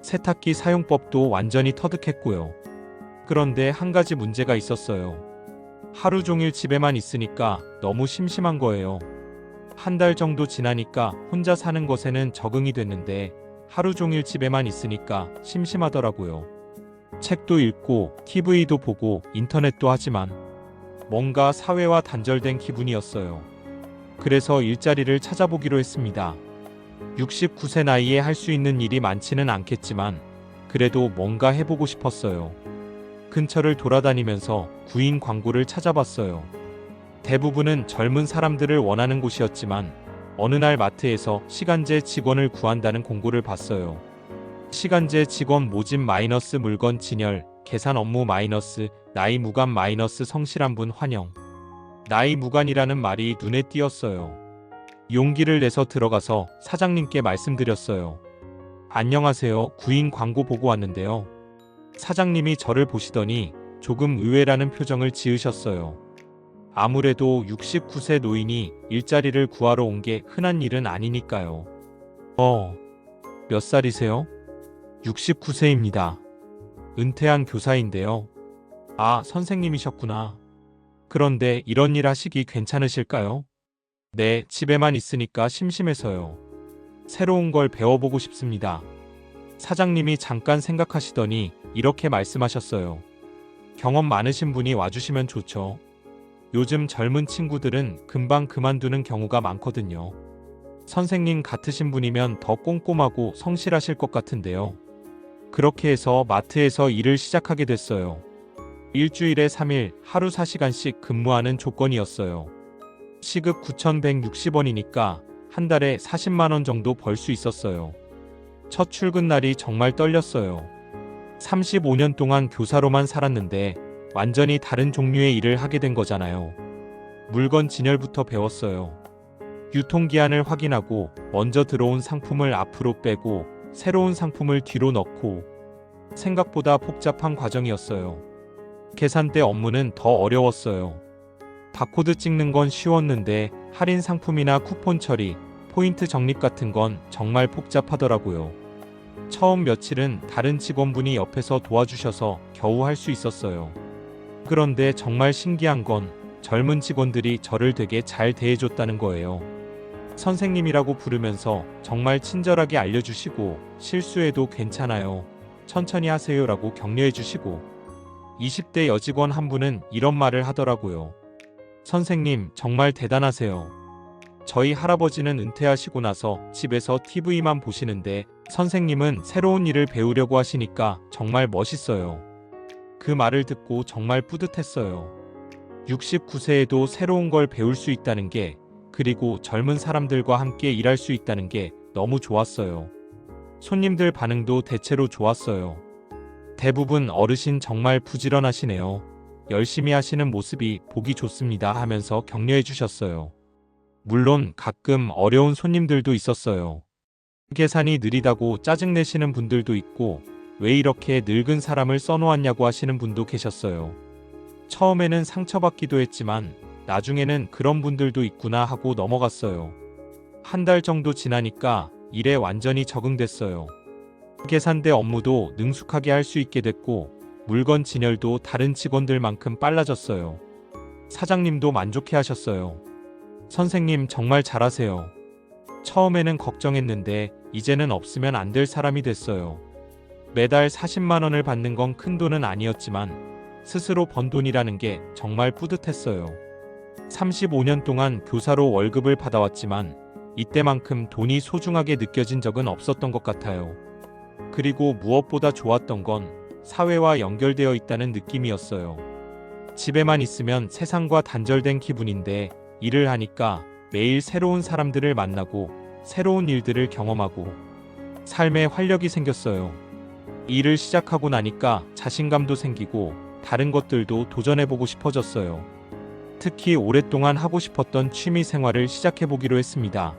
세탁기 사용법도 완전히 터득했고요. 그런데 한 가지 문제가 있었어요. 하루 종일 집에만 있으니까 너무 심심한 거예요. 한 달 정도 지나니까 혼자 사는 것에는 적응이 됐는데 하루 종일 집에만 있으니까 심심하더라고요. 책도 읽고 TV도 보고 인터넷도 하지만 뭔가 사회와 단절된 기분이었어요. 그래서 일자리를 찾아보기로 했습니다. 69세 나이에 할 수 있는 일이 많지는 않겠지만 그래도 뭔가 해보고 싶었어요. 근처를 돌아다니면서 구인 광고를 찾아봤어요. 대부분은 젊은 사람들을 원하는 곳이었지만 어느 날 마트에서 시간제 직원을 구한다는 공고를 봤어요. 시간제 직원 모집 마이너스 물건 진열, 계산 업무 마이너스, 나이 무관 마이너스 성실한 분 환영. 나이 무관이라는 말이 눈에 띄었어요. 용기를 내서 들어가서 사장님께 말씀드렸어요. 안녕하세요. 구인 광고 보고 왔는데요. 사장님이 저를 보시더니 조금 의외라는 표정을 지으셨어요. 아무래도 69세 노인이 일자리를 구하러 온 게 흔한 일은 아니니까요. 몇 살이세요? 69세입니다. 은퇴한 교사인데요. 아, 선생님이셨구나. 그런데 이런 일 하시기 괜찮으실까요? 네, 집에만 있으니까 심심해서요. 새로운 걸 배워보고 싶습니다. 사장님이 잠깐 생각하시더니 이렇게 말씀하셨어요. 경험 많으신 분이 와주시면 좋죠. 요즘 젊은 친구들은 금방 그만두는 경우가 많거든요. 선생님 같으신 분이면 더 꼼꼼하고 성실하실 것 같은데요. 그렇게 해서 마트에서 일을 시작하게 됐어요. 일주일에 3일 하루 4시간씩 근무하는 조건이었어요. 시급 9,160원이니까 한 달에 40만 원 정도 벌 수 있었어요. 첫 출근 날이 정말 떨렸어요. 35년 동안 교사로만 살았는데 완전히 다른 종류의 일을 하게 된 거잖아요. 물건 진열부터 배웠어요. 유통기한을 확인하고 먼저 들어온 상품을 앞으로 빼고 새로운 상품을 뒤로 넣고 생각보다 복잡한 과정이었어요. 계산대 업무는 더 어려웠어요. 바코드 찍는 건 쉬웠는데 할인 상품이나 쿠폰 처리, 포인트 적립 같은 건 정말 복잡하더라고요. 처음 며칠은 다른 직원분이 옆에서 도와주셔서 겨우 할 수 있었어요. 그런데 정말 신기한 건 젊은 직원들이 저를 되게 잘 대해줬다는 거예요. 선생님이라고 부르면서 정말 친절하게 알려주시고 실수해도 괜찮아요. 천천히 하세요라고 격려해주시고 20대 여직원 한 분은 이런 말을 하더라고요. 선생님 정말 대단하세요. 저희 할아버지는 은퇴하시고 나서 집에서 TV만 보시는데 선생님은 새로운 일을 배우려고 하시니까 정말 멋있어요. 그 말을 듣고 정말 뿌듯했어요. 69세에도 새로운 걸 배울 수 있다는 게, 그리고 젊은 사람들과 함께 일할 수 있다는 게 너무 좋았어요. 손님들 반응도 대체로 좋았어요. 대부분 어르신 정말 부지런하시네요. 열심히 하시는 모습이 보기 좋습니다 하면서 격려해 주셨어요. 물론 가끔 어려운 손님들도 있었어요. 계산이 느리다고 짜증내시는 분들도 있고 왜 이렇게 늙은 사람을 써놓았냐고 하시는 분도 계셨어요. 처음에는 상처받기도 했지만 나중에는 그런 분들도 있구나 하고 넘어갔어요. 한 달 정도 지나니까 일에 완전히 적응됐어요. 계산대 업무도 능숙하게 할 수 있게 됐고 물건 진열도 다른 직원들만큼 빨라졌어요. 사장님도 만족해 하셨어요. 선생님 정말 잘하세요. 처음에는 걱정했는데 이제는 없으면 안 될 사람이 됐어요. 매달 40만 원을 받는 건 큰 돈은 아니었지만 스스로 번 돈이라는 게 정말 뿌듯했어요. 35년 동안 교사로 월급을 받아왔지만 이때만큼 돈이 소중하게 느껴진 적은 없었던 것 같아요. 그리고 무엇보다 좋았던 건 사회와 연결되어 있다는 느낌이었어요. 집에만 있으면 세상과 단절된 기분인데 일을 하니까 매일 새로운 사람들을 만나고 새로운 일들을 경험하고 삶에 활력이 생겼어요. 일을 시작하고 나니까 자신감도 생기고 다른 것들도 도전해보고 싶어졌어요. 특히 오랫동안 하고 싶었던 취미 생활을 시작해보기로 했습니다.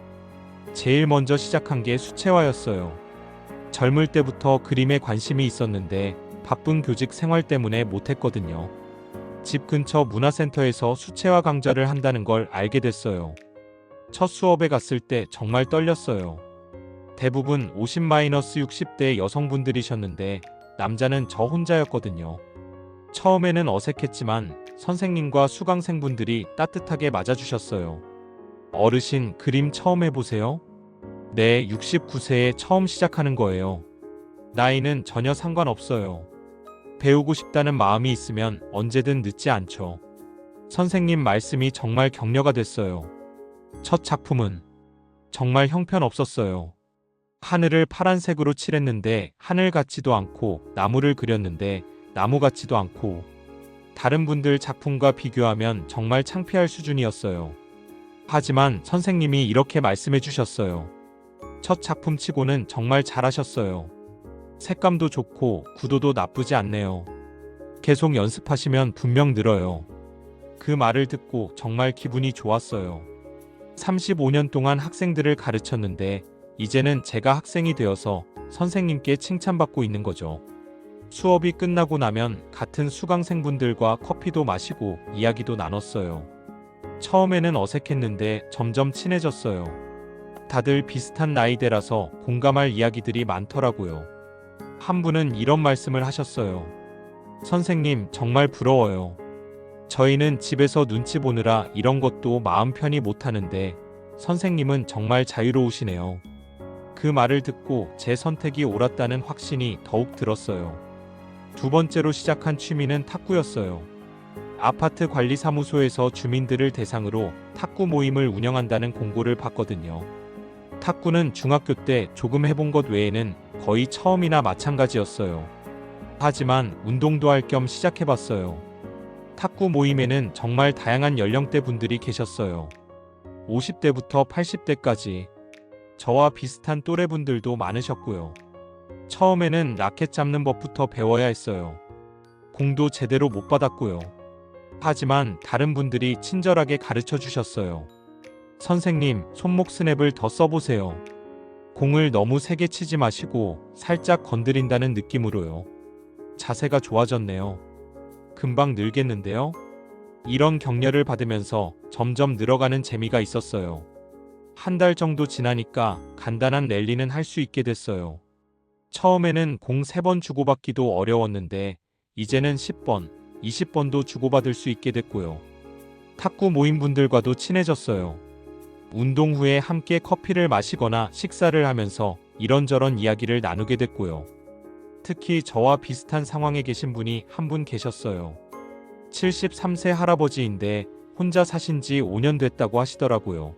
제일 먼저 시작한 게 수채화였어요. 젊을 때부터 그림에 관심이 있었는데 바쁜 교직 생활 때문에 못했거든요. 집 근처 문화센터에서 수채화 강좌를 한다는 걸 알게 됐어요. 첫 수업에 갔을 때 정말 떨렸어요. 대부분 50-60대 여성분들이셨는데 남자는 저 혼자였거든요. 처음에는 어색했지만 선생님과 수강생분들이 따뜻하게 맞아주셨어요. 어르신, 그림 처음 해보세요? 네, 69세에 처음 시작하는 거예요. 나이는 전혀 상관없어요. 배우고 싶다는 마음이 있으면 언제든 늦지 않죠. 선생님 말씀이 정말 격려가 됐어요. 첫 작품은 정말 형편없었어요. 하늘을 파란색으로 칠했는데 하늘 같지도 않고 나무를 그렸는데 나무 같지도 않고 다른 분들 작품과 비교하면 정말 창피할 수준이었어요. 하지만 선생님이 이렇게 말씀해 주셨어요. 첫 작품치고는 정말 잘하셨어요. 색감도 좋고 구도도 나쁘지 않네요. 계속 연습하시면 분명 늘어요. 그 말을 듣고 정말 기분이 좋았어요. 35년 동안 학생들을 가르쳤는데 이제는 제가 학생이 되어서 선생님께 칭찬받고 있는 거죠. 수업이 끝나고 나면 같은 수강생분들과 커피도 마시고 이야기도 나눴어요. 처음에는 어색했는데 점점 친해졌어요. 다들 비슷한 나이대라서 공감할 이야기들이 많더라고요. 한 분은 이런 말씀을 하셨어요. 선생님 정말 부러워요. 저희는 집에서 눈치 보느라 이런 것도 마음 편히 못하는데 선생님은 정말 자유로우시네요. 그 말을 듣고 제 선택이 옳았다는 확신이 더욱 들었어요. 두 번째로 시작한 취미는 탁구였어요. 아파트 관리사무소에서 주민들을 대상으로 탁구 모임을 운영한다는 공고를 봤거든요. 탁구는 중학교 때 조금 해본 것 외에는 거의 처음이나 마찬가지였어요. 하지만 운동도 할 겸 시작해봤어요. 탁구 모임에는 정말 다양한 연령대 분들이 계셨어요. 50대부터 80대까지 저와 비슷한 또래 분들도 많으셨고요. 처음에는 라켓 잡는 법부터 배워야 했어요. 공도 제대로 못 받았고요. 하지만 다른 분들이 친절하게 가르쳐 주셨어요. 선생님, 손목 스냅을 더 써보세요. 공을 너무 세게 치지 마시고 살짝 건드린다는 느낌으로요. 자세가 좋아졌네요. 금방 늘겠는데요? 이런 격려를 받으면서 점점 늘어가는 재미가 있었어요. 한 달 정도 지나니까 간단한 랠리는 할 수 있게 됐어요. 처음에는 공 3번 주고받기도 어려웠는데 이제는 10번, 20번도 주고받을 수 있게 됐고요. 탁구 모임분들과도 친해졌어요. 운동 후에 함께 커피를 마시거나 식사를 하면서 이런저런 이야기를 나누게 됐고요. 특히 저와 비슷한 상황에 계신 분이 한 분 계셨어요. 73세 할아버지인데 혼자 사신 지 5년 됐다고 하시더라고요.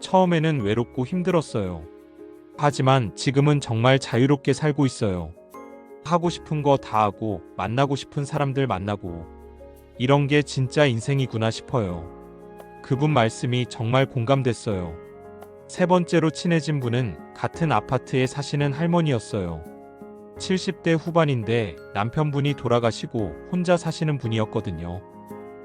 처음에는 외롭고 힘들었어요. 하지만 지금은 정말 자유롭게 살고 있어요. 하고 싶은 거 다 하고 만나고 싶은 사람들 만나고 이런 게 진짜 인생이구나 싶어요. 그분 말씀이 정말 공감됐어요. 세 번째로 친해진 분은 같은 아파트에 사시는 할머니였어요. 70대 후반인데 남편분이 돌아가시고 혼자 사시는 분이었거든요.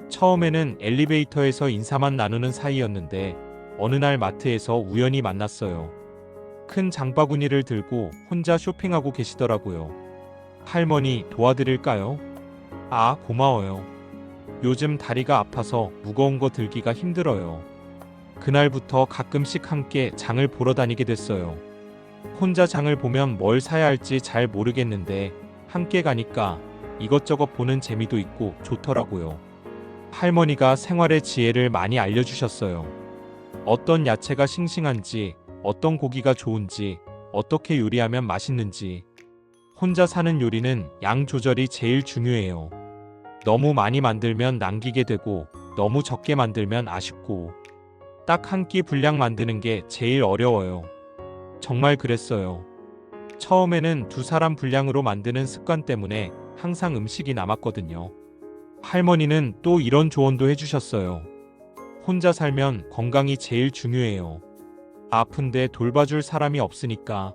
처음에는 엘리베이터에서 인사만 나누는 사이였는데 어느 날 마트에서 우연히 만났어요. 큰 장바구니를 들고 혼자 쇼핑하고 계시더라고요. 할머니, 도와드릴까요? 아, 고마워요. 요즘 다리가 아파서 무거운 거 들기가 힘들어요. 그날부터 가끔씩 함께 장을 보러 다니게 됐어요. 혼자 장을 보면 뭘 사야 할지 잘 모르겠는데 함께 가니까 이것저것 보는 재미도 있고 좋더라고요. 할머니가 생활의 지혜를 많이 알려주셨어요. 어떤 야채가 싱싱한지, 어떤 고기가 좋은지, 어떻게 요리하면 맛있는지. 혼자 사는 요리는 양 조절이 제일 중요해요. 너무 많이 만들면 남기게 되고, 너무 적게 만들면 아쉽고, 딱 한 끼 분량 만드는 게 제일 어려워요. 정말 그랬어요. 처음에는 두 사람 분량으로 만드는 습관 때문에 항상 음식이 남았거든요. 할머니는 또 이런 조언도 해주셨어요. 혼자 살면 건강이 제일 중요해요. 아픈데 돌봐줄 사람이 없으니까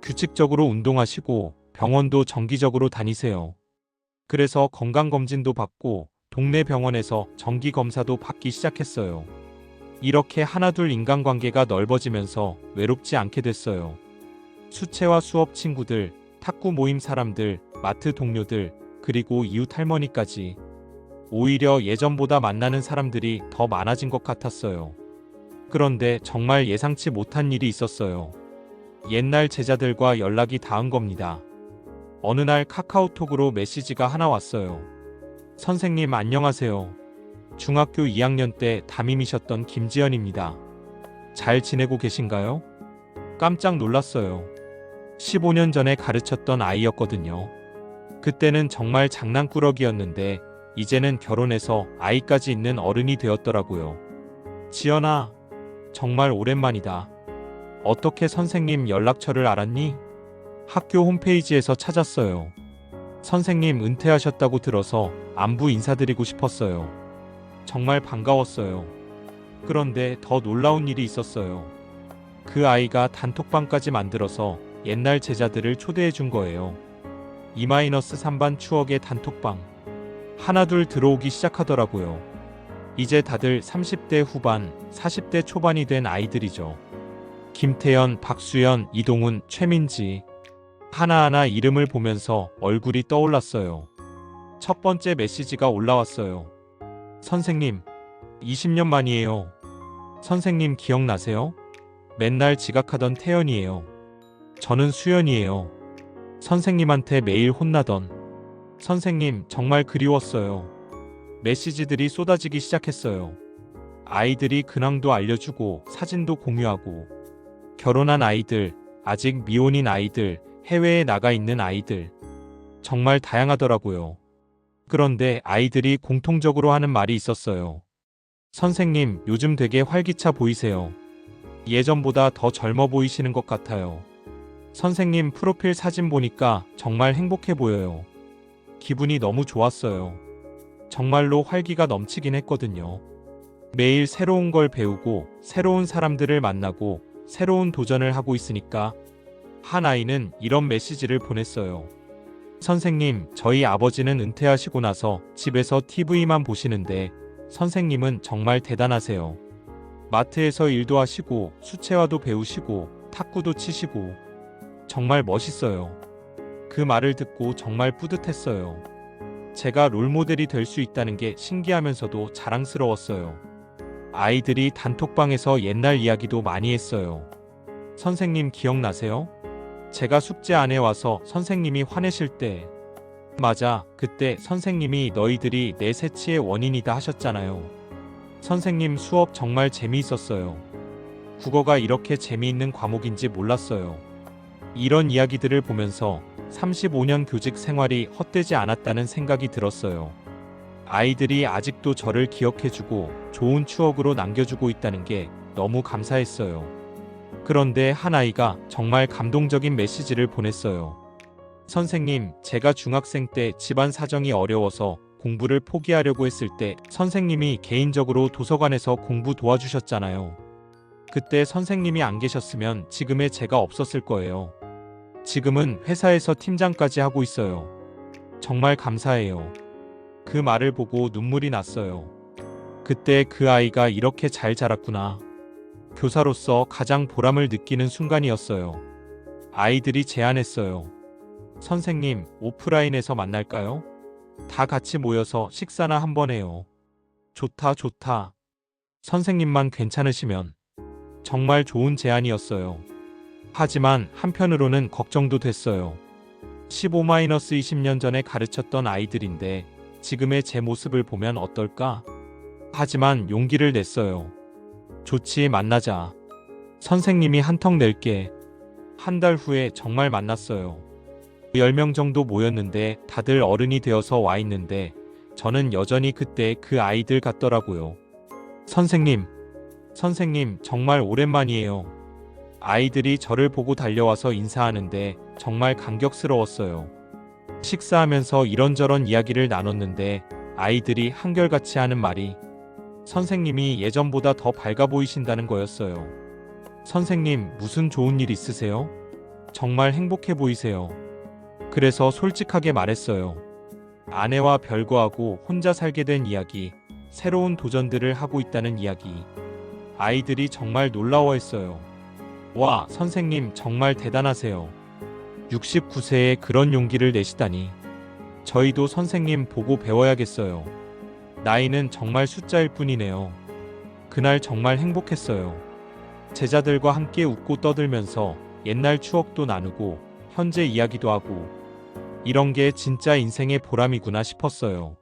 규칙적으로 운동하시고 병원도 정기적으로 다니세요. 그래서 건강검진도 받고 동네 병원에서 정기검사도 받기 시작했어요. 이렇게 하나둘 인간관계가 넓어지면서 외롭지 않게 됐어요. 수채화 수업 친구들, 탁구 모임 사람들, 마트 동료들, 그리고 이웃 할머니까지. 오히려 예전보다 만나는 사람들이 더 많아진 것 같았어요. 그런데 정말 예상치 못한 일이 있었어요. 옛날 제자들과 연락이 닿은 겁니다. 어느 날 카카오톡으로 메시지가 하나 왔어요. 선생님 안녕하세요. 중학교 2학년 때 담임이셨던 김지연입니다. 잘 지내고 계신가요? 깜짝 놀랐어요. 15년 전에 가르쳤던 아이였거든요. 그때는 정말 장난꾸러기였는데 이제는 결혼해서 아이까지 있는 어른이 되었더라고요. 지연아, 정말 오랜만이다. 어떻게 선생님 연락처를 알았니? 학교 홈페이지에서 찾았어요. 선생님 은퇴하셨다고 들어서 안부 인사드리고 싶었어요. 정말 반가웠어요. 그런데 더 놀라운 일이 있었어요. 그 아이가 단톡방까지 만들어서 옛날 제자들을 초대해 준 거예요. 2-3반 추억의 단톡방. 하나둘 들어오기 시작하더라고요. 이제 다들 30대 후반, 40대 초반이 된 아이들이죠. 김태연, 박수연, 이동훈, 최민지. 하나하나 이름을 보면서 얼굴이 떠올랐어요. 첫 번째 메시지가 올라왔어요. 선생님, 20년 만이에요. 선생님 기억나세요? 맨날 지각하던 태연이에요. 저는 수연이에요. 선생님한테 매일 혼나던. 선생님 정말 그리웠어요. 메시지들이 쏟아지기 시작했어요. 아이들이 근황도 알려주고 사진도 공유하고 결혼한 아이들, 아직 미혼인 아이들, 해외에 나가 있는 아이들. 정말 다양하더라고요. 그런데 아이들이 공통적으로 하는 말이 있었어요. 선생님, 요즘 되게 활기차 보이세요. 예전보다 더 젊어 보이시는 것 같아요. 선생님 프로필 사진 보니까 정말 행복해 보여요. 기분이 너무 좋았어요. 정말로 활기가 넘치긴 했거든요. 매일 새로운 걸 배우고 새로운 사람들을 만나고 새로운 도전을 하고 있으니까. 한 아이는 이런 메시지를 보냈어요. 선생님, 저희 아버지는 은퇴하시고 나서 집에서 TV만 보시는데 선생님은 정말 대단하세요. 마트에서 일도 하시고 수채화도 배우시고 탁구도 치시고 정말 멋있어요. 그 말을 듣고 정말 뿌듯했어요. 제가 롤모델이 될 수 있다는 게 신기하면서도 자랑스러웠어요. 아이들이 단톡방에서 옛날 이야기도 많이 했어요. 선생님 기억나세요? 제가 숙제 안 해와서 선생님이 화내실 때. 맞아, 그때 선생님이 너희들이 내 세치의 원인이다 하셨잖아요. 선생님 수업 정말 재미있었어요. 국어가 이렇게 재미있는 과목인지 몰랐어요. 이런 이야기들을 보면서 35년 교직 생활이 헛되지 않았다는 생각이 들었어요. 아이들이 아직도 저를 기억해주고 좋은 추억으로 남겨주고 있다는 게 너무 감사했어요. 그런데 한 아이가 정말 감동적인 메시지를 보냈어요. 선생님, 제가 중학생 때 집안 사정이 어려워서 공부를 포기하려고 했을 때 선생님이 개인적으로 도서관에서 공부 도와주셨잖아요. 그때 선생님이 안 계셨으면 지금의 제가 없었을 거예요. 지금은 회사에서 팀장까지 하고 있어요. 정말 감사해요. 그 말을 보고 눈물이 났어요. 그때 그 아이가 이렇게 잘 자랐구나. 교사로서 가장 보람을 느끼는 순간이었어요. 아이들이 제안했어요. 선생님, 오프라인에서 만날까요? 다 같이 모여서 식사나 한번 해요. 좋다, 좋다. 선생님만 괜찮으시면. 정말 좋은 제안이었어요. 하지만 한편으로는 걱정도 됐어요. 15-20년 전에 가르쳤던 아이들인데 지금의 제 모습을 보면 어떨까? 하지만 용기를 냈어요. 좋지, 만나자. 선생님이 한턱 낼게. 한 달 후에 정말 만났어요. 10명 정도 모였는데 다들 어른이 되어서 와 있는데 저는 여전히 그때 그 아이들 같더라고요. 선생님, 정말 오랜만이에요. 아이들이 저를 보고 달려와서 인사하는데 정말 감격스러웠어요. 식사하면서 이런저런 이야기를 나눴는데 아이들이 한결같이 하는 말이 선생님이 예전보다 더 밝아 보이신다는 거였어요. 선생님, 무슨 좋은 일 있으세요? 정말 행복해 보이세요. 그래서 솔직하게 말했어요. 아내와 별거하고 혼자 살게 된 이야기, 새로운 도전들을 하고 있다는 이야기. 아이들이 정말 놀라워했어요. 와, 선생님 정말 대단하세요. 69세에 그런 용기를 내시다니. 저희도 선생님 보고 배워야겠어요. 나이는 정말 숫자일 뿐이네요. 그날 정말 행복했어요. 제자들과 함께 웃고 떠들면서 옛날 추억도 나누고 현재 이야기도 하고 이런 게 진짜 인생의 보람이구나 싶었어요.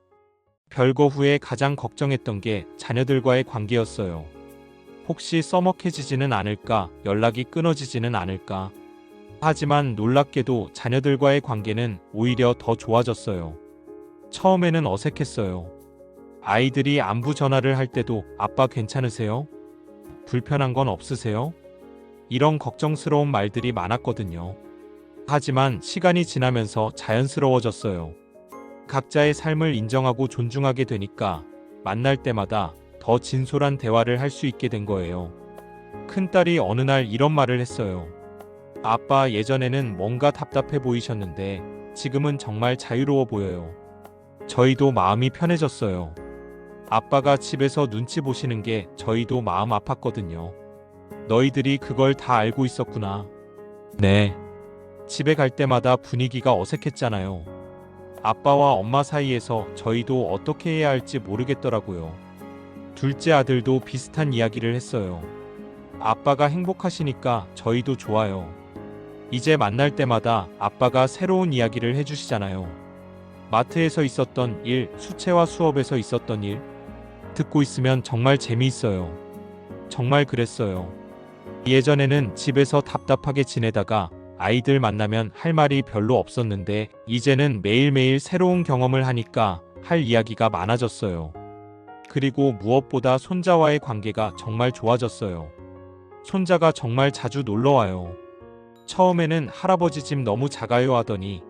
별거 후에 가장 걱정했던 게 자녀들과의 관계였어요. 혹시 써먹해지지는 않을까, 연락이 끊어지지는 않을까. 하지만 놀랍게도 자녀들과의 관계는 오히려 더 좋아졌어요. 처음에는 어색했어요. 아이들이 안부 전화를 할 때도 아빠 괜찮으세요? 불편한 건 없으세요? 이런 걱정스러운 말들이 많았거든요. 하지만 시간이 지나면서 자연스러워졌어요. 각자의 삶을 인정하고 존중하게 되니까 만날 때마다 더 진솔한 대화를 할 수 있게 된 거예요. 큰딸이 어느 날 이런 말을 했어요. 아빠, 예전에는 뭔가 답답해 보이셨는데 지금은 정말 자유로워 보여요. 저희도 마음이 편해졌어요. 아빠가 집에서 눈치 보시는 게 저희도 마음 아팠거든요. 너희들이 그걸 다 알고 있었구나. 네. 집에 갈 때마다 분위기가 어색했잖아요. 아빠와 엄마 사이에서 저희도 어떻게 해야 할지 모르겠더라고요. 둘째 아들도 비슷한 이야기를 했어요. 아빠가 행복하시니까 저희도 좋아요. 이제 만날 때마다 아빠가 새로운 이야기를 해주시잖아요. 마트에서 있었던 일, 수채화 수업에서 있었던 일, 듣고 있으면 정말 재미있어요. 정말 그랬어요. 예전에는 집에서 답답하게 지내다가 아이들 만나면 할 말이 별로 없었는데 이제는 매일매일 새로운 경험을 하니까 할 이야기가 많아졌어요. 그리고 무엇보다 손자와의 관계가 정말 좋아졌어요. 손자가 정말 자주 놀러와요. 처음에는 할아버지 집 너무 작아요 하더니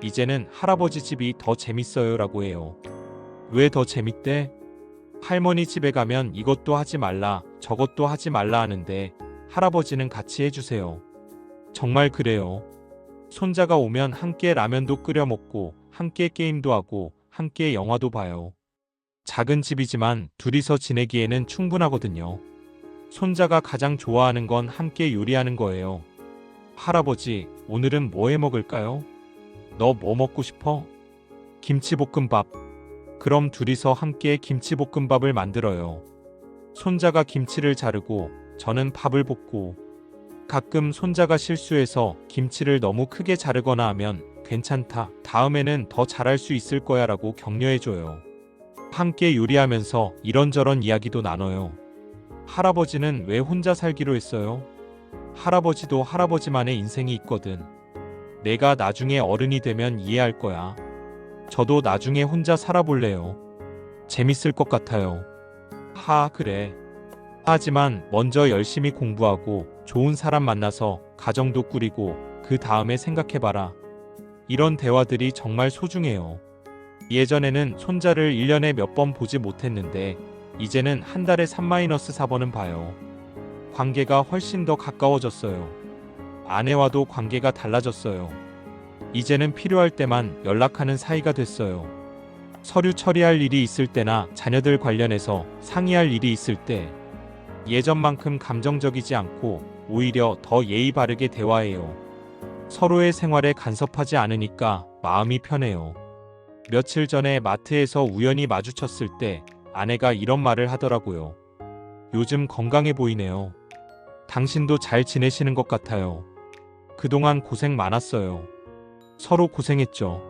이제는 할아버지 집이 더 재밌어요 라고 해요. 왜 더 재밌대? 할머니 집에 가면 이것도 하지 말라, 저것도 하지 말라 하는데 할아버지는 같이 해주세요. 정말 그래요. 손자가 오면 함께 라면도 끓여 먹고 함께 게임도 하고 함께 영화도 봐요. 작은 집이지만 둘이서 지내기에는 충분하거든요. 손자가 가장 좋아하는 건 함께 요리하는 거예요. 할아버지, 오늘은 뭐 해 먹을까요? 너 뭐 먹고 싶어? 김치볶음밥. 그럼 둘이서 함께 김치볶음밥을 만들어요. 손자가 김치를 자르고 저는 밥을 볶고 가끔 손자가 실수해서 김치를 너무 크게 자르거나 하면 괜찮다, 다음에는 더 잘할 수 있을 거야 라고 격려해줘요. 함께 요리하면서 이런저런 이야기도 나눠요. 할아버지는 왜 혼자 살기로 했어요? 할아버지도 할아버지만의 인생이 있거든. 내가 나중에 어른이 되면 이해할 거야. 저도 나중에 혼자 살아볼래요. 재밌을 것 같아요. 그래. 하지만 먼저 열심히 공부하고 좋은 사람 만나서 가정도 꾸리고 그 다음에 생각해봐라. 이런 대화들이 정말 소중해요. 예전에는 손자를 1년에 몇 번 보지 못했는데 이제는 한 달에 3-4번은 봐요. 관계가 훨씬 더 가까워졌어요. 아내와도 관계가 달라졌어요. 이제는 필요할 때만 연락하는 사이가 됐어요. 서류 처리할 일이 있을 때나 자녀들 관련해서 상의할 일이 있을 때 예전만큼 감정적이지 않고 오히려 더 예의 바르게 대화해요. 서로의 생활에 간섭하지 않으니까 마음이 편해요. 며칠 전에 마트에서 우연히 마주쳤을 때 아내가 이런 말을 하더라고요. 요즘 건강해 보이네요. 당신도 잘 지내시는 것 같아요. 그동안 고생 많았어요. 서로 고생했죠.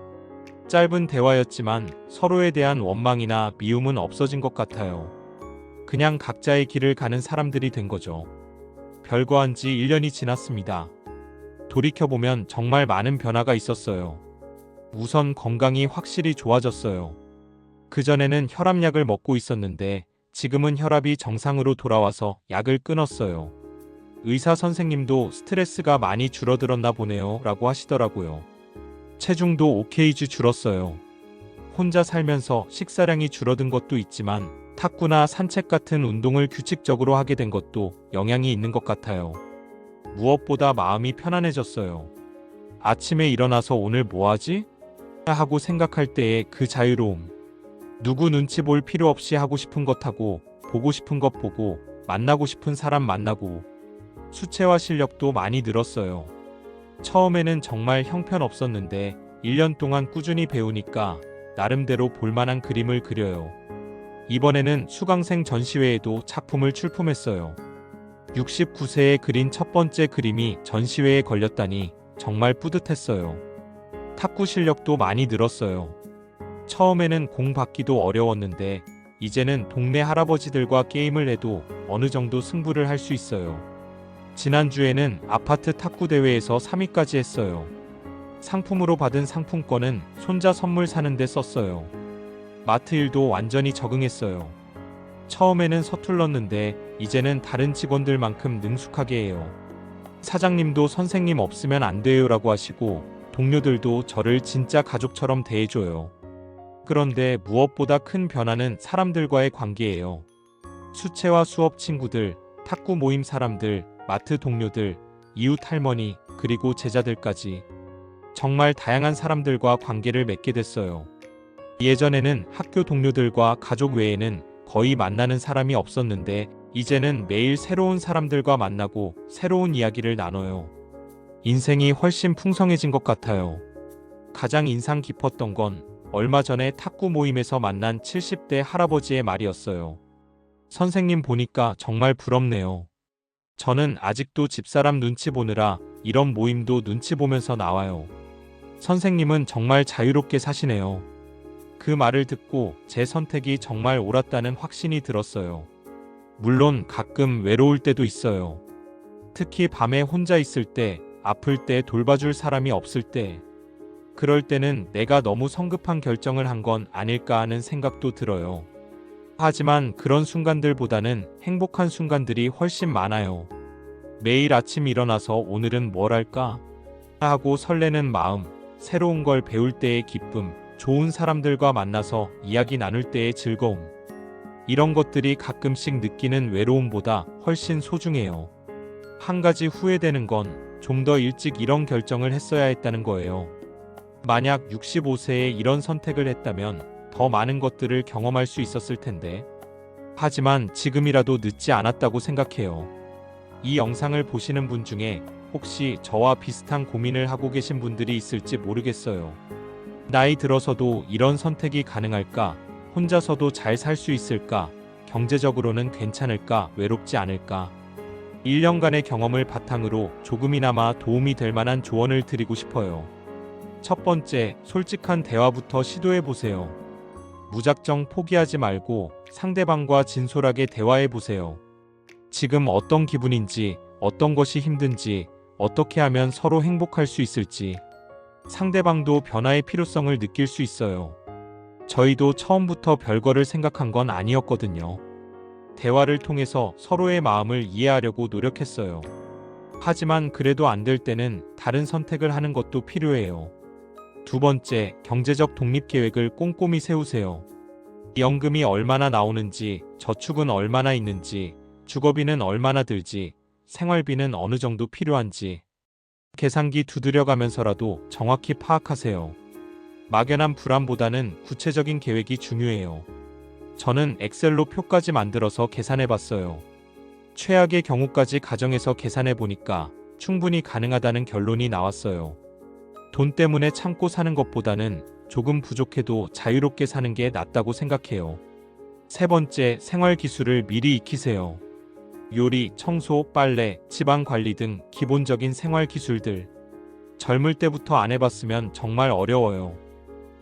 짧은 대화였지만 서로에 대한 원망이나 미움은 없어진 것 같아요. 그냥 각자의 길을 가는 사람들이 된 거죠. 별거한 지 1년이 지났습니다. 돌이켜보면 정말 많은 변화가 있었어요. 우선 건강이 확실히 좋아졌어요. 그전에는 혈압약을 먹고 있었는데 지금은 혈압이 정상으로 돌아와서 약을 끊었어요. 의사 선생님도 스트레스가 많이 줄어들었나 보네요 라고 하시더라고요. 체중도 5kg 줄었어요. 혼자 살면서 식사량이 줄어든 것도 있지만 탁구나 산책 같은 운동을 규칙적으로 하게 된 것도 영향이 있는 것 같아요. 무엇보다 마음이 편안해졌어요. 아침에 일어나서 오늘 뭐 하지? 하고 생각할 때의 그 자유로움. 누구 눈치 볼 필요 없이 하고 싶은 것 하고 보고 싶은 것 보고 만나고 싶은 사람 만나고 수채화 실력도 많이 늘었어요. 처음에는 정말 형편없었는데 1년 동안 꾸준히 배우니까 나름대로 볼만한 그림을 그려요. 이번에는 수강생 전시회에도 작품을 출품했어요. 69세에 그린 첫 번째 그림이 전시회에 걸렸다니 정말 뿌듯했어요. 탁구 실력도 많이 늘었어요. 처음에는 공 받기도 어려웠는데 이제는 동네 할아버지들과 게임을 해도 어느 정도 승부를 할 수 있어요. 지난주에는 아파트 탁구 대회에서 3위까지 했어요. 상품으로 받은 상품권은 손자 선물 사는데 썼어요. 마트 일도 완전히 적응했어요. 처음에는 서툴렀는데 이제는 다른 직원들만큼 능숙하게 해요. 사장님도 선생님 없으면 안 돼요라고 하시고 동료들도 저를 진짜 가족처럼 대해줘요. 그런데 무엇보다 큰 변화는 사람들과의 관계예요. 수채화 수업 친구들, 탁구 모임 사람들, 마트 동료들, 이웃 할머니, 그리고 제자들까지 정말 다양한 사람들과 관계를 맺게 됐어요. 예전에는 학교 동료들과 가족 외에는 거의 만나는 사람이 없었는데 이제는 매일 새로운 사람들과 만나고 새로운 이야기를 나눠요. 인생이 훨씬 풍성해진 것 같아요. 가장 인상 깊었던 건 얼마 전에 탁구 모임에서 만난 70대 할아버지의 말이었어요. 선생님 보니까 정말 부럽네요. 저는 아직도 집사람 눈치 보느라 이런 모임도 눈치 보면서 나와요. 선생님은 정말 자유롭게 사시네요. 그 말을 듣고 제 선택이 정말 옳았다는 확신이 들었어요. 물론 가끔 외로울 때도 있어요. 특히 밤에 혼자 있을 때, 아플 때 돌봐줄 사람이 없을 때, 그럴 때는 내가 너무 성급한 결정을 한 건 아닐까 하는 생각도 들어요. 하지만 그런 순간들보다는 행복한 순간들이 훨씬 많아요. 매일 아침 일어나서 오늘은 뭘 할까? 하고 설레는 마음, 새로운 걸 배울 때의 기쁨, 좋은 사람들과 만나서 이야기 나눌 때의 즐거움. 이런 것들이 가끔씩 느끼는 외로움보다 훨씬 소중해요. 한 가지 후회되는 건 좀 더 일찍 이런 결정을 했어야 했다는 거예요. 만약 65세에 이런 선택을 했다면 더 많은 것들을 경험할 수 있었을 텐데. 하지만 지금이라도 늦지 않았다고 생각해요. 이 영상을 보시는 분 중에 혹시 저와 비슷한 고민을 하고 계신 분들이 있을지 모르겠어요. 나이 들어서도 이런 선택이 가능할까? 혼자서도 잘 살 수 있을까? 경제적으로는 괜찮을까? 외롭지 않을까? 1년간의 경험을 바탕으로 조금이나마 도움이 될 만한 조언을 드리고 싶어요. 첫 번째, 솔직한 대화부터 시도해 보세요. 무작정 포기하지 말고 상대방과 진솔하게 대화해 보세요. 지금 어떤 기분인지, 어떤 것이 힘든지, 어떻게 하면 서로 행복할 수 있을지. 상대방도 변화의 필요성을 느낄 수 있어요. 저희도 처음부터 별거를 생각한 건 아니었거든요. 대화를 통해서 서로의 마음을 이해하려고 노력했어요. 하지만 그래도 안 될 때는 다른 선택을 하는 것도 필요해요. 두 번째, 경제적 독립 계획을 꼼꼼히 세우세요. 연금이 얼마나 나오는지, 저축은 얼마나 있는지, 주거비는 얼마나 들지, 생활비는 어느 정도 필요한지 계산기 두드려가면서라도 정확히 파악하세요. 막연한 불안보다는 구체적인 계획이 중요해요. 저는 엑셀로 표까지 만들어서 계산해봤어요. 최악의 경우까지 가정해서 계산해보니까 충분히 가능하다는 결론이 나왔어요. 돈 때문에 참고 사는 것보다는 조금 부족해도 자유롭게 사는 게 낫다고 생각해요. 세 번째, 생활 기술을 미리 익히세요. 요리, 청소, 빨래, 집안 관리 등 기본적인 생활 기술들. 젊을 때부터 안 해봤으면 정말 어려워요.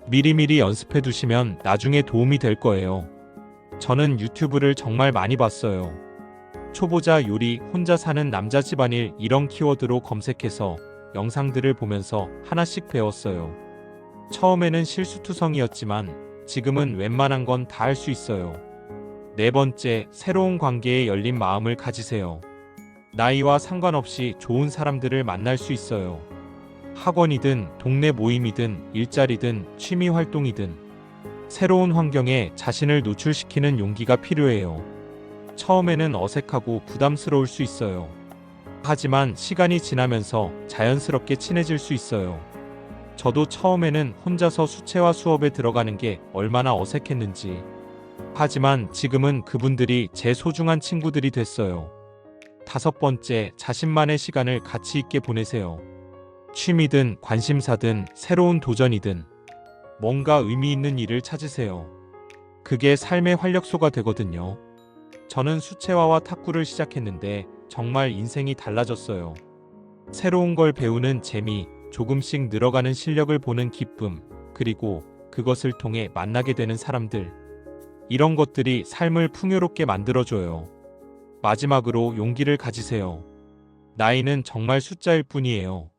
미리미리 연습해 두시면 나중에 도움이 될 거예요. 저는 유튜브를 정말 많이 봤어요. 초보자 요리, 혼자 사는 남자 집안일 이런 키워드로 검색해서 영상들을 보면서 하나씩 배웠어요. 처음에는 실수투성이었지만 지금은 웬만한 건 다 할 수 있어요. 네 번째, 새로운 관계에 열린 마음을 가지세요. 나이와 상관없이 좋은 사람들을 만날 수 있어요. 학원이든 동네 모임이든 일자리든 취미 활동이든 새로운 환경에 자신을 노출시키는 용기가 필요해요. 처음에는 어색하고 부담스러울 수 있어요. 하지만 시간이 지나면서 자연스럽게 친해질 수 있어요. 저도 처음에는 혼자서 수채화 수업에 들어가는 게 얼마나 어색했는지. 하지만 지금은 그분들이 제 소중한 친구들이 됐어요. 다섯 번째, 자신만의 시간을 가치 있게 보내세요. 취미든 관심사든 새로운 도전이든 뭔가 의미 있는 일을 찾으세요. 그게 삶의 활력소가 되거든요. 저는 수채화와 탁구를 시작했는데 정말 인생이 달라졌어요. 새로운 걸 배우는 재미, 조금씩 늘어가는 실력을 보는 기쁨, 그리고 그것을 통해 만나게 되는 사람들. 이런 것들이 삶을 풍요롭게 만들어줘요. 마지막으로 용기를 가지세요. 나이는 정말 숫자일 뿐이에요.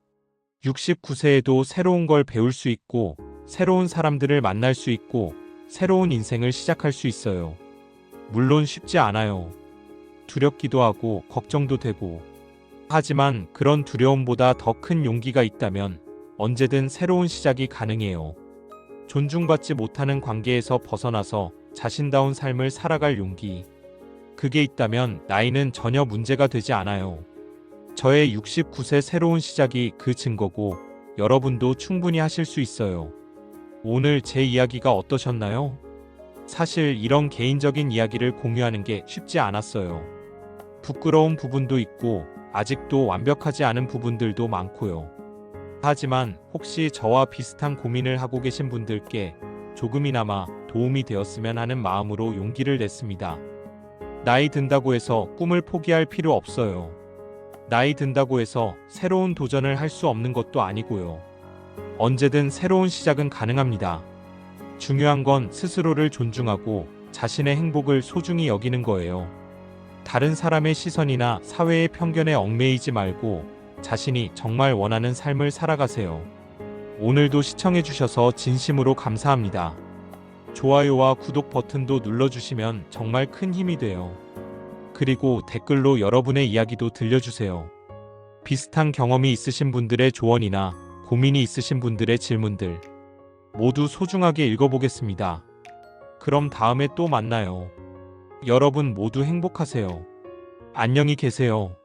69세에도 새로운 걸 배울 수 있고, 새로운 사람들을 만날 수 있고, 새로운 인생을 시작할 수 있어요. 물론 쉽지 않아요. 두렵기도 하고, 걱정도 되고. 하지만 그런 두려움보다 더 큰 용기가 있다면 언제든 새로운 시작이 가능해요. 존중받지 못하는 관계에서 벗어나서 자신다운 삶을 살아갈 용기. 그게 있다면 나이는 전혀 문제가 되지 않아요. 저의 69세 새로운 시작이 그 증거고 여러분도 충분히 하실 수 있어요. 오늘 제 이야기가 어떠셨나요? 사실 이런 개인적인 이야기를 공유하는 게 쉽지 않았어요. 부끄러운 부분도 있고 아직도 완벽하지 않은 부분들도 많고요. 하지만 혹시 저와 비슷한 고민을 하고 계신 분들께 조금이나마 도움이 되었으면 하는 마음으로 용기를 냈습니다. 나이 든다고 해서 꿈을 포기할 필요 없어요. 나이 든다고 해서 새로운 도전을 할 수 없는 것도 아니고요. 언제든 새로운 시작은 가능합니다. 중요한 건 스스로를 존중하고 자신의 행복을 소중히 여기는 거예요. 다른 사람의 시선이나 사회의 편견에 얽매이지 말고 자신이 정말 원하는 삶을 살아가세요. 오늘도 시청해주셔서 진심으로 감사합니다. 좋아요와 구독 버튼도 눌러주시면 정말 큰 힘이 돼요. 그리고 댓글로 여러분의 이야기도 들려주세요. 비슷한 경험이 있으신 분들의 조언이나 고민이 있으신 분들의 질문들 모두 소중하게 읽어보겠습니다. 그럼 다음에 또 만나요. 여러분 모두 행복하세요. 안녕히 계세요.